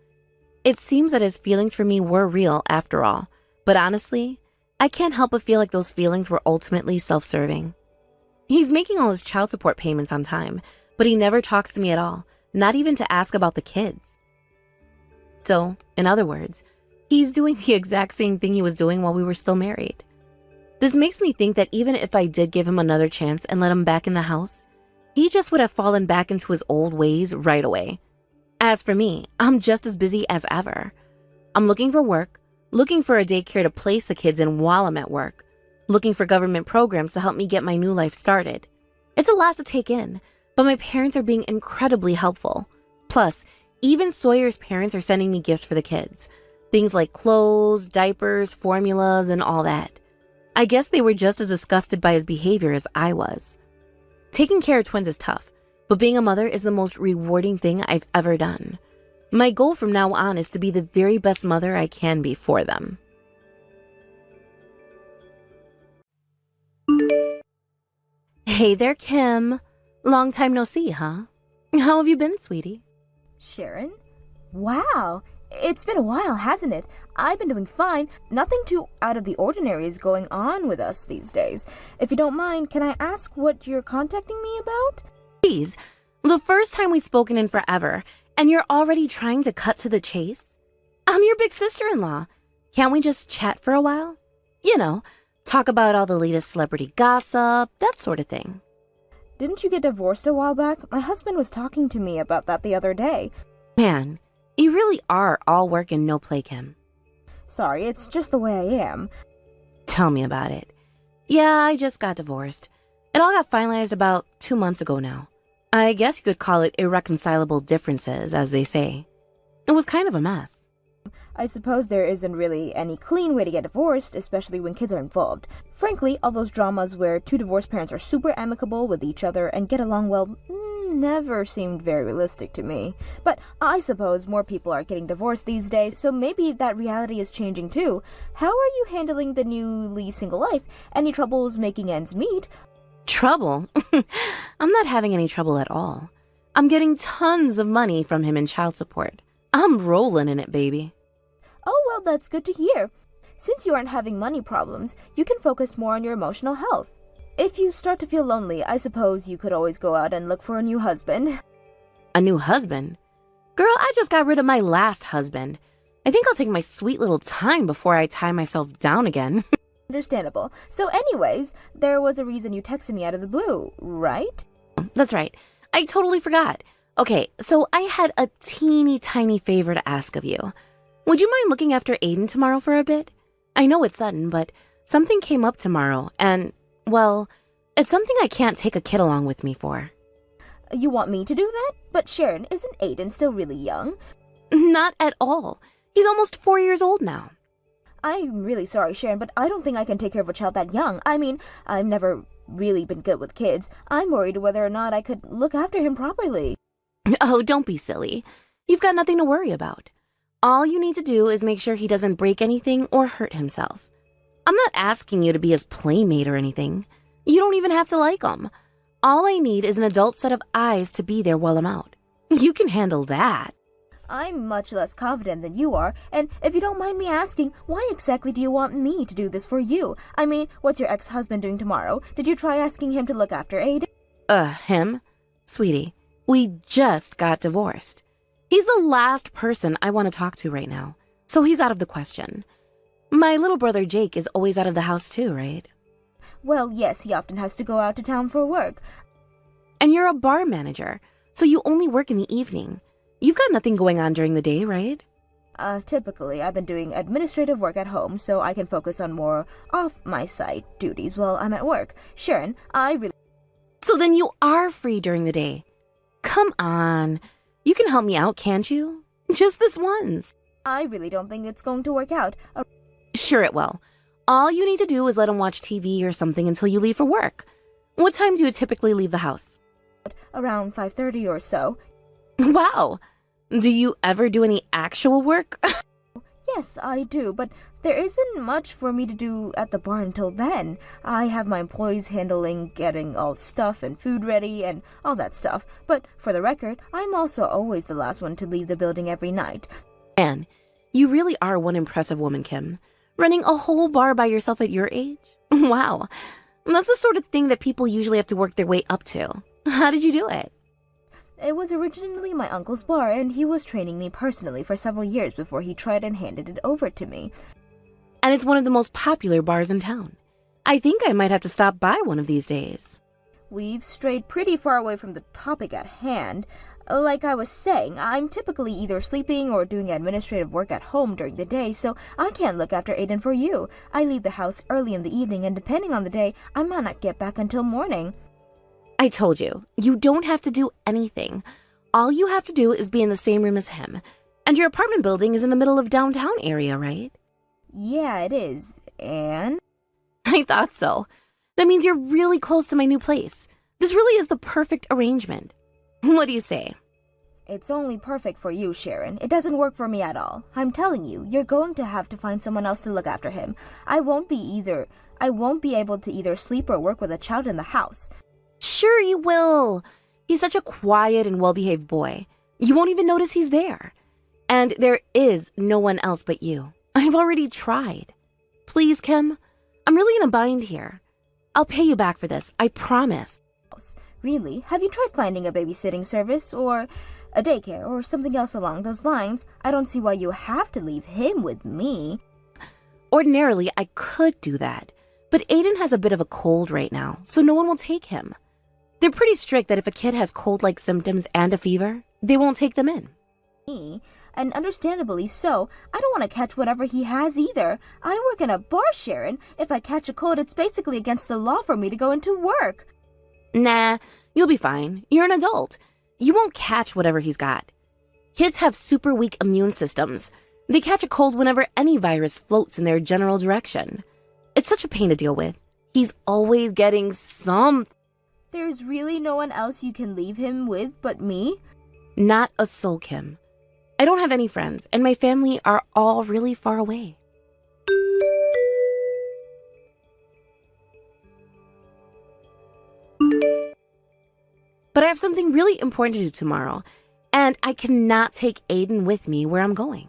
It seems that his feelings for me were real after all, but honestly, I can't help but feel like those feelings were ultimately self-serving. He's making all his child support payments on time, but he never talks to me at all, not even to ask about the kids. So, in other words, he's doing the exact same thing he was doing while we were still married. This makes me think that even if I did give him another chance and let him back in the house, he just would have fallen back into his old ways right away. As for me, I'm just as busy as ever. I'm looking for work, looking for a daycare to place the kids in while I'm at work, looking for government programs to help me get my new life started. It's a lot to take in, but my parents are being incredibly helpful. Plus, even Sawyer's parents are sending me gifts for the kids. Things like clothes, diapers, formulas, and all that. I guess they were just as disgusted by his behavior as I was. Taking care of twins is tough, but being a mother is the most rewarding thing I've ever done. My goal from now on is to be the very best mother I can be for them. Hey there, Kim. Long time no see, huh? How have you been, sweetie? Sharon? Wow, it's been a while, hasn't it? I've been doing fine. Nothing too out of the ordinary is going on with us these days. If you don't mind, can I ask what you're contacting me about? Please, the first time we've spoken in forever, and you're already trying to cut to the chase? I'm your big sister-in-law. Can't we just chat for a while? You know, talk about all the latest celebrity gossip, that sort of thing. Didn't you get divorced a while back? My husband was talking to me about that the other day. Man, you really are all work and no play, Kim. Sorry, it's just the way I am. Tell me about it. Yeah, I just got divorced. It all got finalized about 2 months ago now. I guess you could call it irreconcilable differences, as they say. It was kind of a mess. I suppose there isn't really any clean way to get divorced, especially when kids are involved. Frankly, all those dramas where two divorced parents are super amicable with each other and get along well never seemed very realistic to me. But I suppose more people are getting divorced these days, so maybe that reality is changing too. How are you handling the newly single life? Any troubles making ends meet? Trouble? I'm not having any trouble at all. I'm getting tons of money from him in child support. I'm rolling in it, baby. Oh, well, that's good to hear. Since you aren't having money problems, you can focus more on your emotional health. If you start to feel lonely, I suppose you could always go out and look for a new husband. A new husband? Girl, I just got rid of my last husband. I think I'll take my sweet little time before I tie myself down again. Understandable. So anyways, there was a reason you texted me out of the blue, right? That's right. I totally forgot. Okay, so I had a teeny tiny favor to ask of you. Would you mind looking after Aiden tomorrow for a bit? I know it's sudden, but something came up tomorrow, and, well, it's something I can't take a kid along with me for. You want me to do that? But Sharon, isn't Aiden still really young? Not at all. He's almost 4 years old now. I'm really sorry, Sharon, but I don't think I can take care of a child that young. I mean, I've never really been good with kids. I'm worried whether or not I could look after him properly. Oh, don't be silly. You've got nothing to worry about. All you need to do is make sure he doesn't break anything or hurt himself. I'm not asking you to be his playmate or anything. You don't even have to like him. All I need is an adult set of eyes to be there while I'm out. You can handle that. I'm much less confident than you are, and if you don't mind me asking, why exactly do you want me to do this for you? I mean, what's your ex-husband doing tomorrow? Did you try asking him to look after Aiden? Him? Sweetie, we just got divorced. He's the last person I want to talk to right now, so he's out of the question. My little brother Jake is always out of the house too, right? Well, yes, he often has to go out to town for work. And you're a bar manager, so you only work in the evening. You've got nothing going on during the day, right? Typically, I've been doing administrative work at home so I can focus on more off-my-site duties while I'm at work. Sharon, So then you are free during the day. Come on. You can help me out, can't you? Just this once. I really don't think it's going to work out. Sure it will. All you need to do is let him watch TV or something until you leave for work. What time do you typically leave the house? Around 5:30 or so. Wow. Do you ever do any actual work? Yes, I do, but there isn't much for me to do at the bar until then. I have my employees handling getting all stuff and food ready and all that stuff. But for the record, I'm also always the last one to leave the building every night. Man, you really are one impressive woman, Kim. Running a whole bar by yourself at your age? Wow. That's the sort of thing that people usually have to work their way up to. How did you do it? It was originally my uncle's bar, and he was training me personally for several years before he tried and handed it over to me. And it's one of the most popular bars in town. I think I might have to stop by one of these days. We've strayed pretty far away from the topic at hand. Like I was saying, I'm typically either sleeping or doing administrative work at home during the day, so I can't look after Aiden for you. I leave the house early in the evening, and depending on the day, I might not get back until morning. I told you, you don't have to do anything. All you have to do is be in the same room as him. And your apartment building is in the middle of downtown area, right? Yeah, it is. And? I thought so. That means you're really close to my new place. This really is the perfect arrangement. What do you say? It's only perfect for you, Sharon. It doesn't work for me at all. I'm telling you, you're going to have to find someone else to look after him. I won't be able to either sleep or work with a child in the house. Sure you will. He's such a quiet and well-behaved boy. You won't even notice he's there. And there is no one else but you. I've already tried. Please, Kim, I'm really in a bind here. I'll pay you back for this, I promise. Really? Have you tried finding a babysitting service or a daycare or something else along those lines? I don't see why you have to leave him with me. Ordinarily, I could do that. But Aiden has a bit of a cold right now, so no one will take him. They're pretty strict that if a kid has cold-like symptoms and a fever, they won't take them in. Me, and understandably so. I don't want to catch whatever he has either. I work in a bar, Sharon. If I catch a cold, it's basically against the law for me to go into work. Nah, you'll be fine. You're an adult. You won't catch whatever he's got. Kids have super weak immune systems. They catch a cold whenever any virus floats in their general direction. It's such a pain to deal with. He's always getting something. There's really no one else you can leave him with but me? Not a soul, Kim. I don't have any friends, and my family are all really far away. But I have something really important to do tomorrow, and I cannot take Aiden with me where I'm going.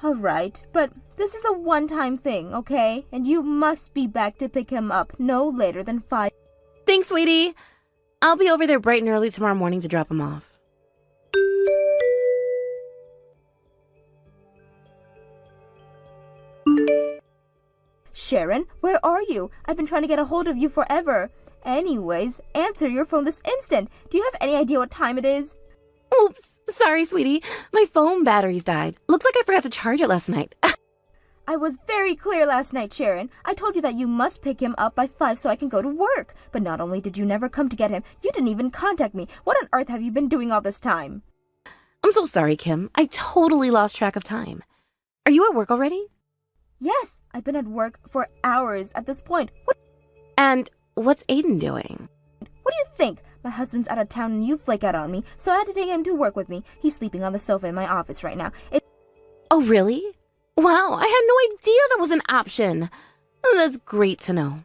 Alright, but this is a one-time thing, okay? And you must be back to pick him up no later than 5. Thanks, sweetie. I'll be over there bright and early tomorrow morning to drop him off. Sharon, where are you? I've been trying to get a hold of you forever. Anyways, answer your phone this instant. Do you have any idea what time it is? Oops, sorry, sweetie. My phone battery's died. Looks like I forgot to charge it last night. I was very clear last night, Sharon. I told you that you must pick him up by 5 so I can go to work. But not only did you never come to get him, you didn't even contact me. What on earth have you been doing all this time? I'm so sorry, Kim. I totally lost track of time. Are you at work already? Yes, I've been at work for hours at this point. And what's Aiden doing? What do you think? My husband's out of town and you flake out on me, so I had to take him to work with me. He's sleeping on the sofa in my office right now. Oh, really? Wow, I had no idea that was an option. That's great to know.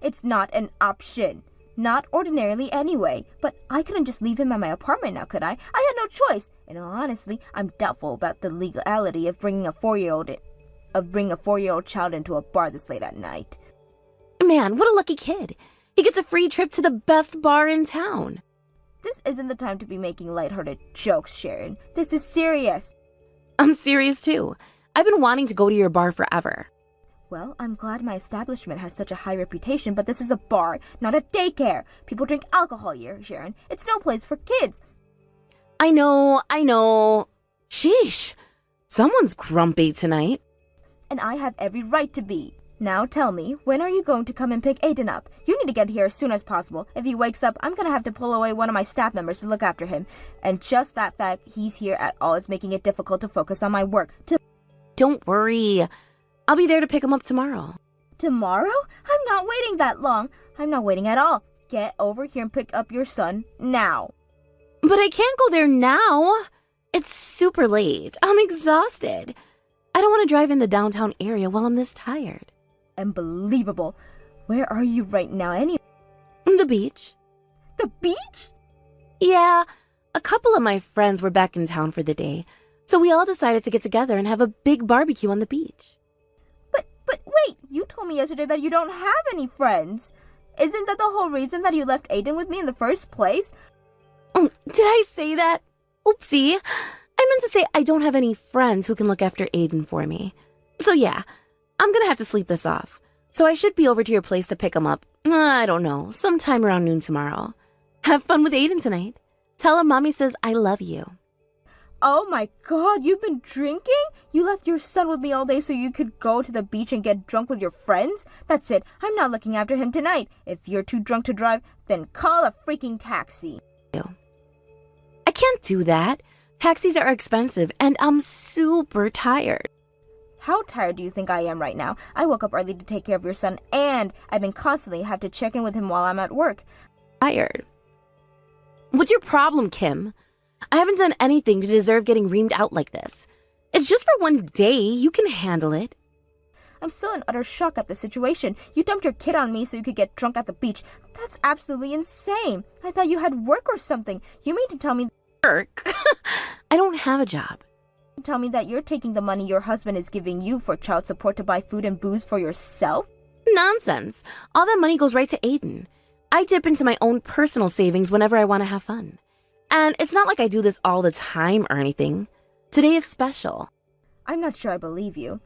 It's not an option. Not ordinarily anyway, but I couldn't just leave him at my apartment now, could I? I had no choice. And honestly, I'm doubtful about the legality of bringing a 4-year-old child into a bar this late at night. Man, what a lucky kid. He gets a free trip to the best bar in town. This isn't the time to be making lighthearted jokes, Sharon. This is serious. I'm serious too. I've been wanting to go to your bar forever. Well, I'm glad my establishment has such a high reputation, but this is a bar, not a daycare. People drink alcohol here, Sharon. It's no place for kids. I know. Sheesh. Someone's grumpy tonight. And I have every right to be. Now tell me, when are you going to come and pick Aiden up? You need to get here as soon as possible. If he wakes up, I'm gonna have to pull away one of my staff members to look after him. And just that fact he's here at all is making it difficult to focus on my work. Don't worry. I'll be there to pick him up tomorrow. Tomorrow? I'm not waiting that long. I'm not waiting at all. Get over here and pick up your son now. But I can't go there now. It's super late. I'm exhausted. I don't want to drive in the downtown area while I'm this tired. Unbelievable. Where are you right now anyway? The beach. The beach? Yeah, a couple of my friends were back in town for the day, so we all decided to get together and have a big barbecue on the beach. But wait, you told me yesterday that you don't have any friends. Isn't that the whole reason that you left Aiden with me in the first place? Oh, did I say that? Oopsie. I meant to say I don't have any friends who can look after Aiden for me. So yeah, I'm gonna have to sleep this off. So I should be over to your place to pick him up. I don't know, sometime around noon tomorrow. Have fun with Aiden tonight. Tell him Mommy says I love you. Oh my god, you've been drinking? You left your son with me all day so you could go to the beach and get drunk with your friends? That's it, I'm not looking after him tonight. If you're too drunk to drive, then call a freaking taxi. I can't do that. Taxis are expensive and I'm super tired. How tired do you think I am right now? I woke up early to take care of your son and I've been constantly have to check in with him while I'm at work. Tired. What's your problem, Kim? I haven't done anything to deserve getting reamed out like this. It's just for one day. You can handle it. I'm still in utter shock at the situation. You dumped your kid on me so you could get drunk at the beach. That's absolutely insane. I thought you had work or something. You mean to tell me Work? I don't have a job. Tell me that you're taking the money your husband is giving you for child support to buy food and booze for yourself? Nonsense. All that money goes right to Aiden. I dip into my own personal savings whenever I want to have fun. And it's not like I do this all the time or anything. Today is special. I'm not sure I believe you.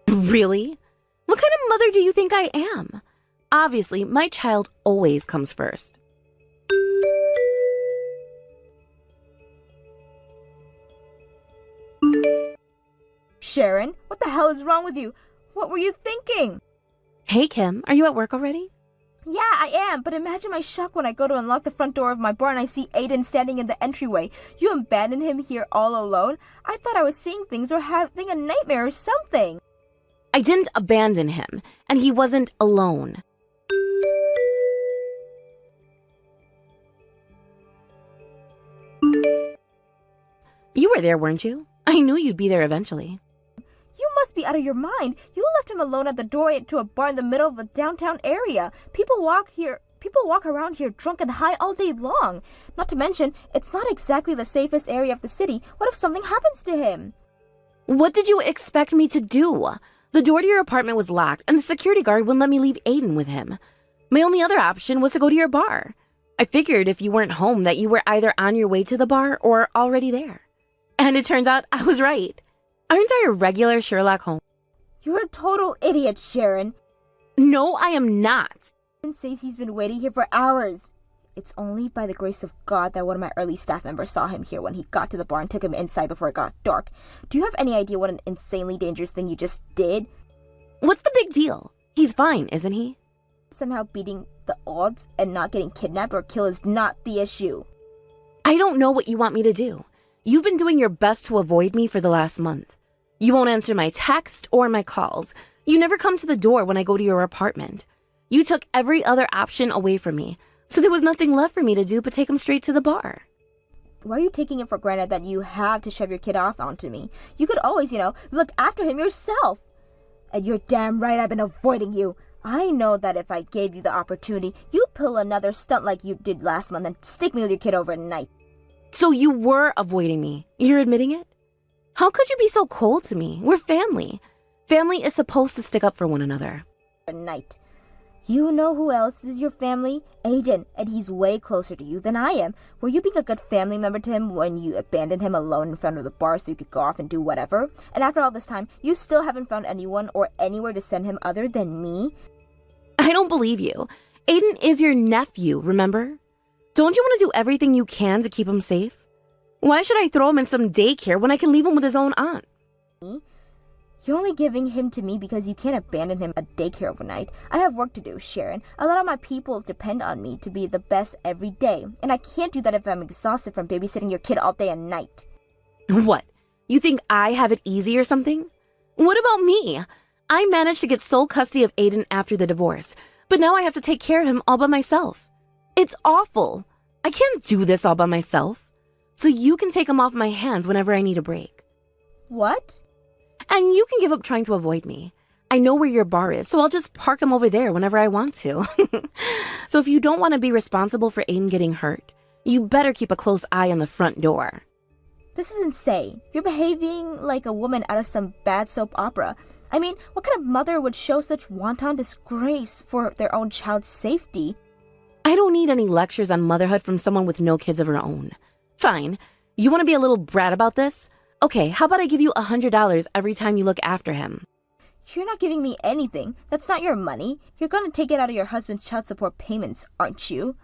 Really? What kind of mother do you think I am? Obviously, my child always comes first. Sharon, what the hell is wrong with you? What were you thinking? Hey, Kim, are you at work already? Yeah, I am, but imagine my shock when I go to unlock the front door of my bar and I see Aiden standing in the entryway. You abandoned him here all alone? I thought I was seeing things or having a nightmare or something. I didn't abandon him, and he wasn't alone. You were there, weren't you? I knew you'd be there eventually. You must be out of your mind. You left him alone at the door to a bar in the middle of a downtown area. People walk around here drunk and high all day long. Not to mention, it's not exactly the safest area of the city. What if something happens to him? What did you expect me to do? The door to your apartment was locked, and the security guard wouldn't let me leave Aiden with him. My only other option was to go to your bar. I figured if you weren't home that you were either on your way to the bar or already there. And it turns out I was right. Aren't I a regular Sherlock Holmes? You're a total idiot, Sharon. No, I am not. Aiden says he's been waiting here for hours. It's only by the grace of God that one of my early staff members saw him here when he got to the bar and took him inside before it got dark. Do you have any idea what an insanely dangerous thing you just did? What's the big deal? He's fine, isn't he? Somehow beating the odds and not getting kidnapped or killed is not the issue. I don't know what you want me to do. You've been doing your best to avoid me for the last month. You won't answer my text or my calls. You never come to the door when I go to your apartment. You took every other option away from me, so there was nothing left for me to do but take him straight to the bar. Why are you taking it for granted that you have to shove your kid off onto me? You could always, look after him yourself. And you're damn right I've been avoiding you. I know that if I gave you the opportunity, you'd pull another stunt like you did last month and stick me with your kid overnight. So you were avoiding me. You're admitting it? How could you be so cold to me? We're family. Family is supposed to stick up for one another. Overnight. You know who else is your family? Aiden, and he's way closer to you than I am. Were you being a good family member to him when you abandoned him alone in front of the bar so you could go off and do whatever? And after all this time, you still haven't found anyone or anywhere to send him other than me? I don't believe you. Aiden is your nephew, remember? Don't you want to do everything you can to keep him safe? Why should I throw him in some daycare when I can leave him with his own aunt? Me? You're only giving him to me because you can't abandon him at daycare overnight. I have work to do, Sharon. A lot of my people depend on me to be the best every day, and I can't do that if I'm exhausted from babysitting your kid all day and night. What? You think I have it easy or something? What about me? I managed to get sole custody of Aiden after the divorce, but now I have to take care of him all by myself. It's awful. I can't do this all by myself. So you can take him off my hands whenever I need a break. What? And you can give up trying to avoid me. I know where your bar is, so I'll just park him over there whenever I want to. So if you don't want to be responsible for Aiden getting hurt, you better keep a close eye on the front door. This is insane. You're behaving like a woman out of some bad soap opera. I mean, what kind of mother would show such wanton disgrace for their own child's safety? I don't need any lectures on motherhood from someone with no kids of her own. Fine. You want to be a little brat about this? Okay, how about I give you $100 every time you look after him? You're not giving me anything. That's not your money. You're gonna take it out of your husband's child support payments, aren't you?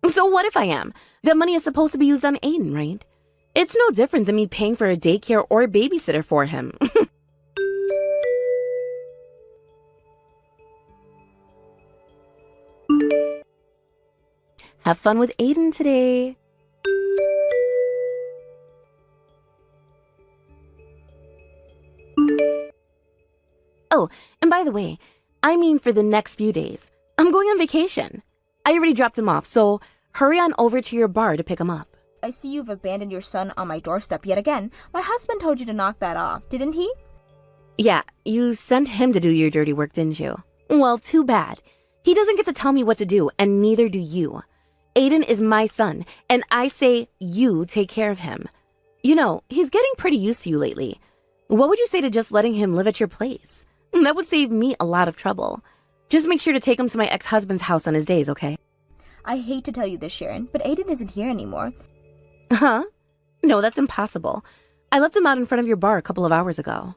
So what if I am? That money is supposed to be used on Aiden, right? It's no different than me paying for a daycare or a babysitter for him. Have fun with Aiden today. Oh, and by the way, I mean for the next few days. I'm going on vacation. I already dropped him off, so hurry on over to your bar to pick him up. I see you've abandoned your son on my doorstep yet again. My husband told you to knock that off, didn't he? Yeah, you sent him to do your dirty work, didn't you? Well, too bad. He doesn't get to tell me what to do, and neither do you. Aiden is my son, and I say you take care of him. You know, he's getting pretty used to you lately. What would you say to just letting him live at your place? That would save me a lot of trouble. Just make sure to take him to my ex-husband's house on his days, okay? I hate to tell you this, Sharon, but Aiden isn't here anymore. Huh? No, that's impossible. I left him out in front of your bar a couple of hours ago.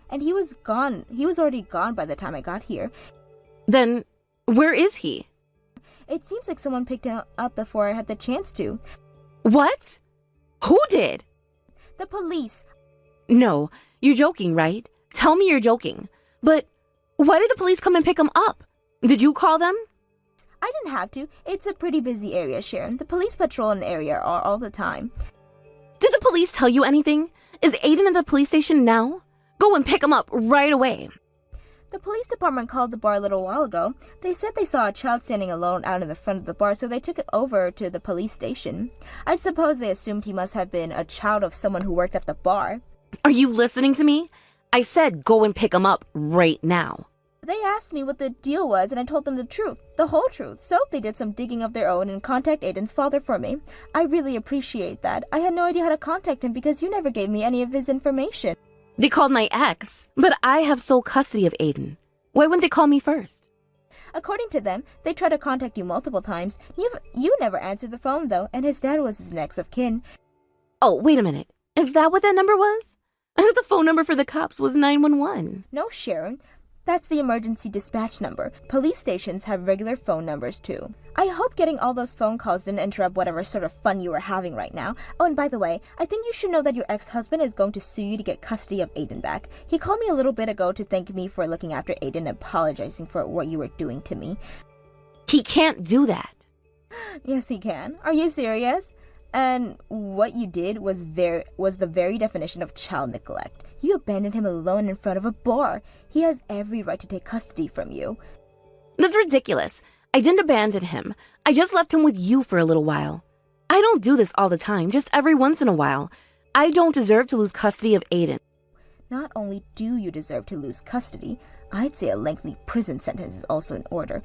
And he was gone. He was already gone by the time I got here. Then, where is he? It seems like someone picked him up before I had the chance to. What? Who did? The police. No, you're joking, right? Tell me you're joking. But why did the police come and pick him up? Did you call them? I didn't have to. It's a pretty busy area, Sharon. The police patrol an area all the time. Did the police tell you anything? Is Aiden at the police station now? Go and pick him up right away. The police department called the bar a little while ago. They said they saw a child standing alone out in the front of the bar, so they took it over to the police station. I suppose they assumed he must have been a child of someone who worked at the bar. Are you listening to me? I said go and pick him up right now. They asked me what the deal was, and I told them the truth, the whole truth. So they did some digging of their own and contacted Aiden's father for me. I really appreciate that. I had no idea how to contact him because you never gave me any of his information. They called my ex, but I have sole custody of Aiden. Why wouldn't they call me first? According to them, they tried to contact you multiple times. You never answered the phone, though, and his dad was his next of kin. Oh, wait a minute. Is that what that number was? I thought the phone number for the cops was 911. No, Sharon. That's the emergency dispatch number. Police stations have regular phone numbers, too. I hope getting all those phone calls didn't interrupt whatever sort of fun you were having right now. Oh, and by the way, I think you should know that your ex-husband is going to sue you to get custody of Aiden back. He called me a little bit ago to thank me for looking after Aiden and apologizing for what you were doing to me. He can't do that. Yes, he can. Are you serious? And what you did was the very definition of child neglect. You abandoned him alone in front of a bar. He has every right to take custody from you. That's ridiculous. I didn't abandon him. I just left him with you for a little while. I don't do this all the time, just every once in a while. I don't deserve to lose custody of Aiden. Not only do you deserve to lose custody, I'd say a lengthy prison sentence is also in order.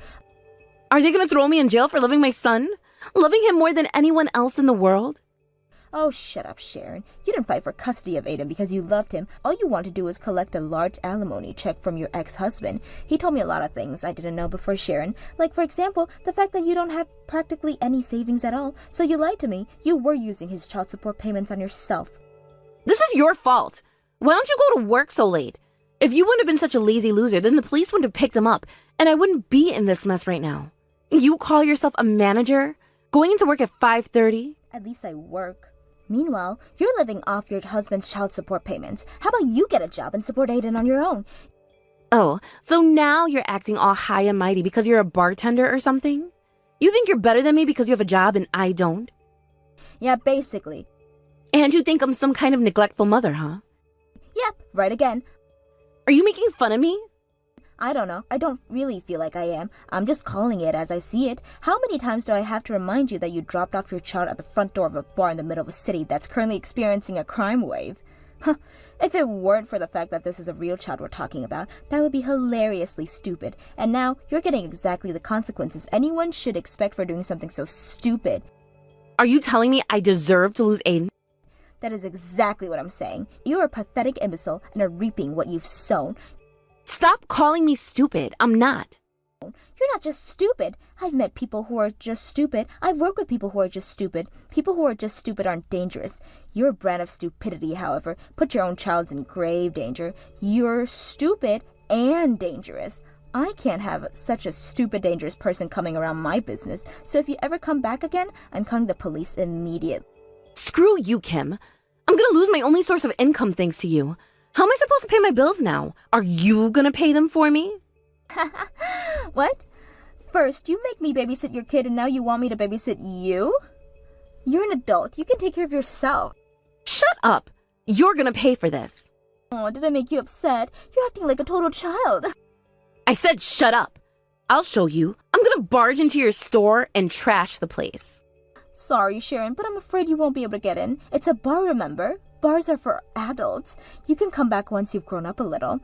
Are they gonna throw me in jail for loving my son? Loving him more than anyone else in the world? Oh, shut up, Sharon. You didn't fight for custody of Aiden because you loved him. All you want to do is collect a large alimony check from your ex-husband. He told me a lot of things I didn't know before, Sharon. Like, for example, the fact that you don't have practically any savings at all. So you lied to me. You were using his child support payments on yourself. This is your fault. Why don't you go to work so late? If you wouldn't have been such a lazy loser, then the police wouldn't have picked him up, and I wouldn't be in this mess right now. You call yourself a manager? Going into work at 5:30? At least I work. Meanwhile, you're living off your husband's child support payments. How about you get a job and support Aiden on your own? Oh, so now you're acting all high and mighty because you're a bartender or something? You think you're better than me because you have a job and I don't? Yeah, basically. And you think I'm some kind of neglectful mother, huh? Yep, right again. Are you making fun of me? I don't know. I don't really feel like I am. I'm just calling it as I see it. How many times do I have to remind you that you dropped off your child at the front door of a bar in the middle of a city that's currently experiencing a crime wave? Huh. If it weren't for the fact that this is a real child we're talking about, that would be hilariously stupid. And now you're getting exactly the consequences anyone should expect for doing something so stupid. Are you telling me I deserve to lose Aiden? That is exactly what I'm saying. You are a pathetic imbecile and are reaping what you've sown. Stop calling me stupid. I'm not. You're not just stupid. I've met people who are just stupid. I've worked with people who are just stupid. People who are just stupid aren't dangerous. Your brand of stupidity, however, put your own child in grave danger. You're stupid and dangerous. I can't have such a stupid, dangerous person coming around my business. So if you ever come back again, I'm calling the police immediately. Screw you, Kim. I'm gonna lose my only source of income thanks to you. How am I supposed to pay my bills now? Are you gonna pay them for me? What? First, you make me babysit your kid and now you want me to babysit you? You're an adult. You can take care of yourself. Shut up. You're gonna pay for this. Oh, did I make you upset? You're acting like a total child. I said shut up. I'll show you. I'm gonna barge into your store and trash the place. Sorry, Sharon, but I'm afraid you won't be able to get in. It's a bar, remember? Bars are for adults. You can come back once you've grown up a little.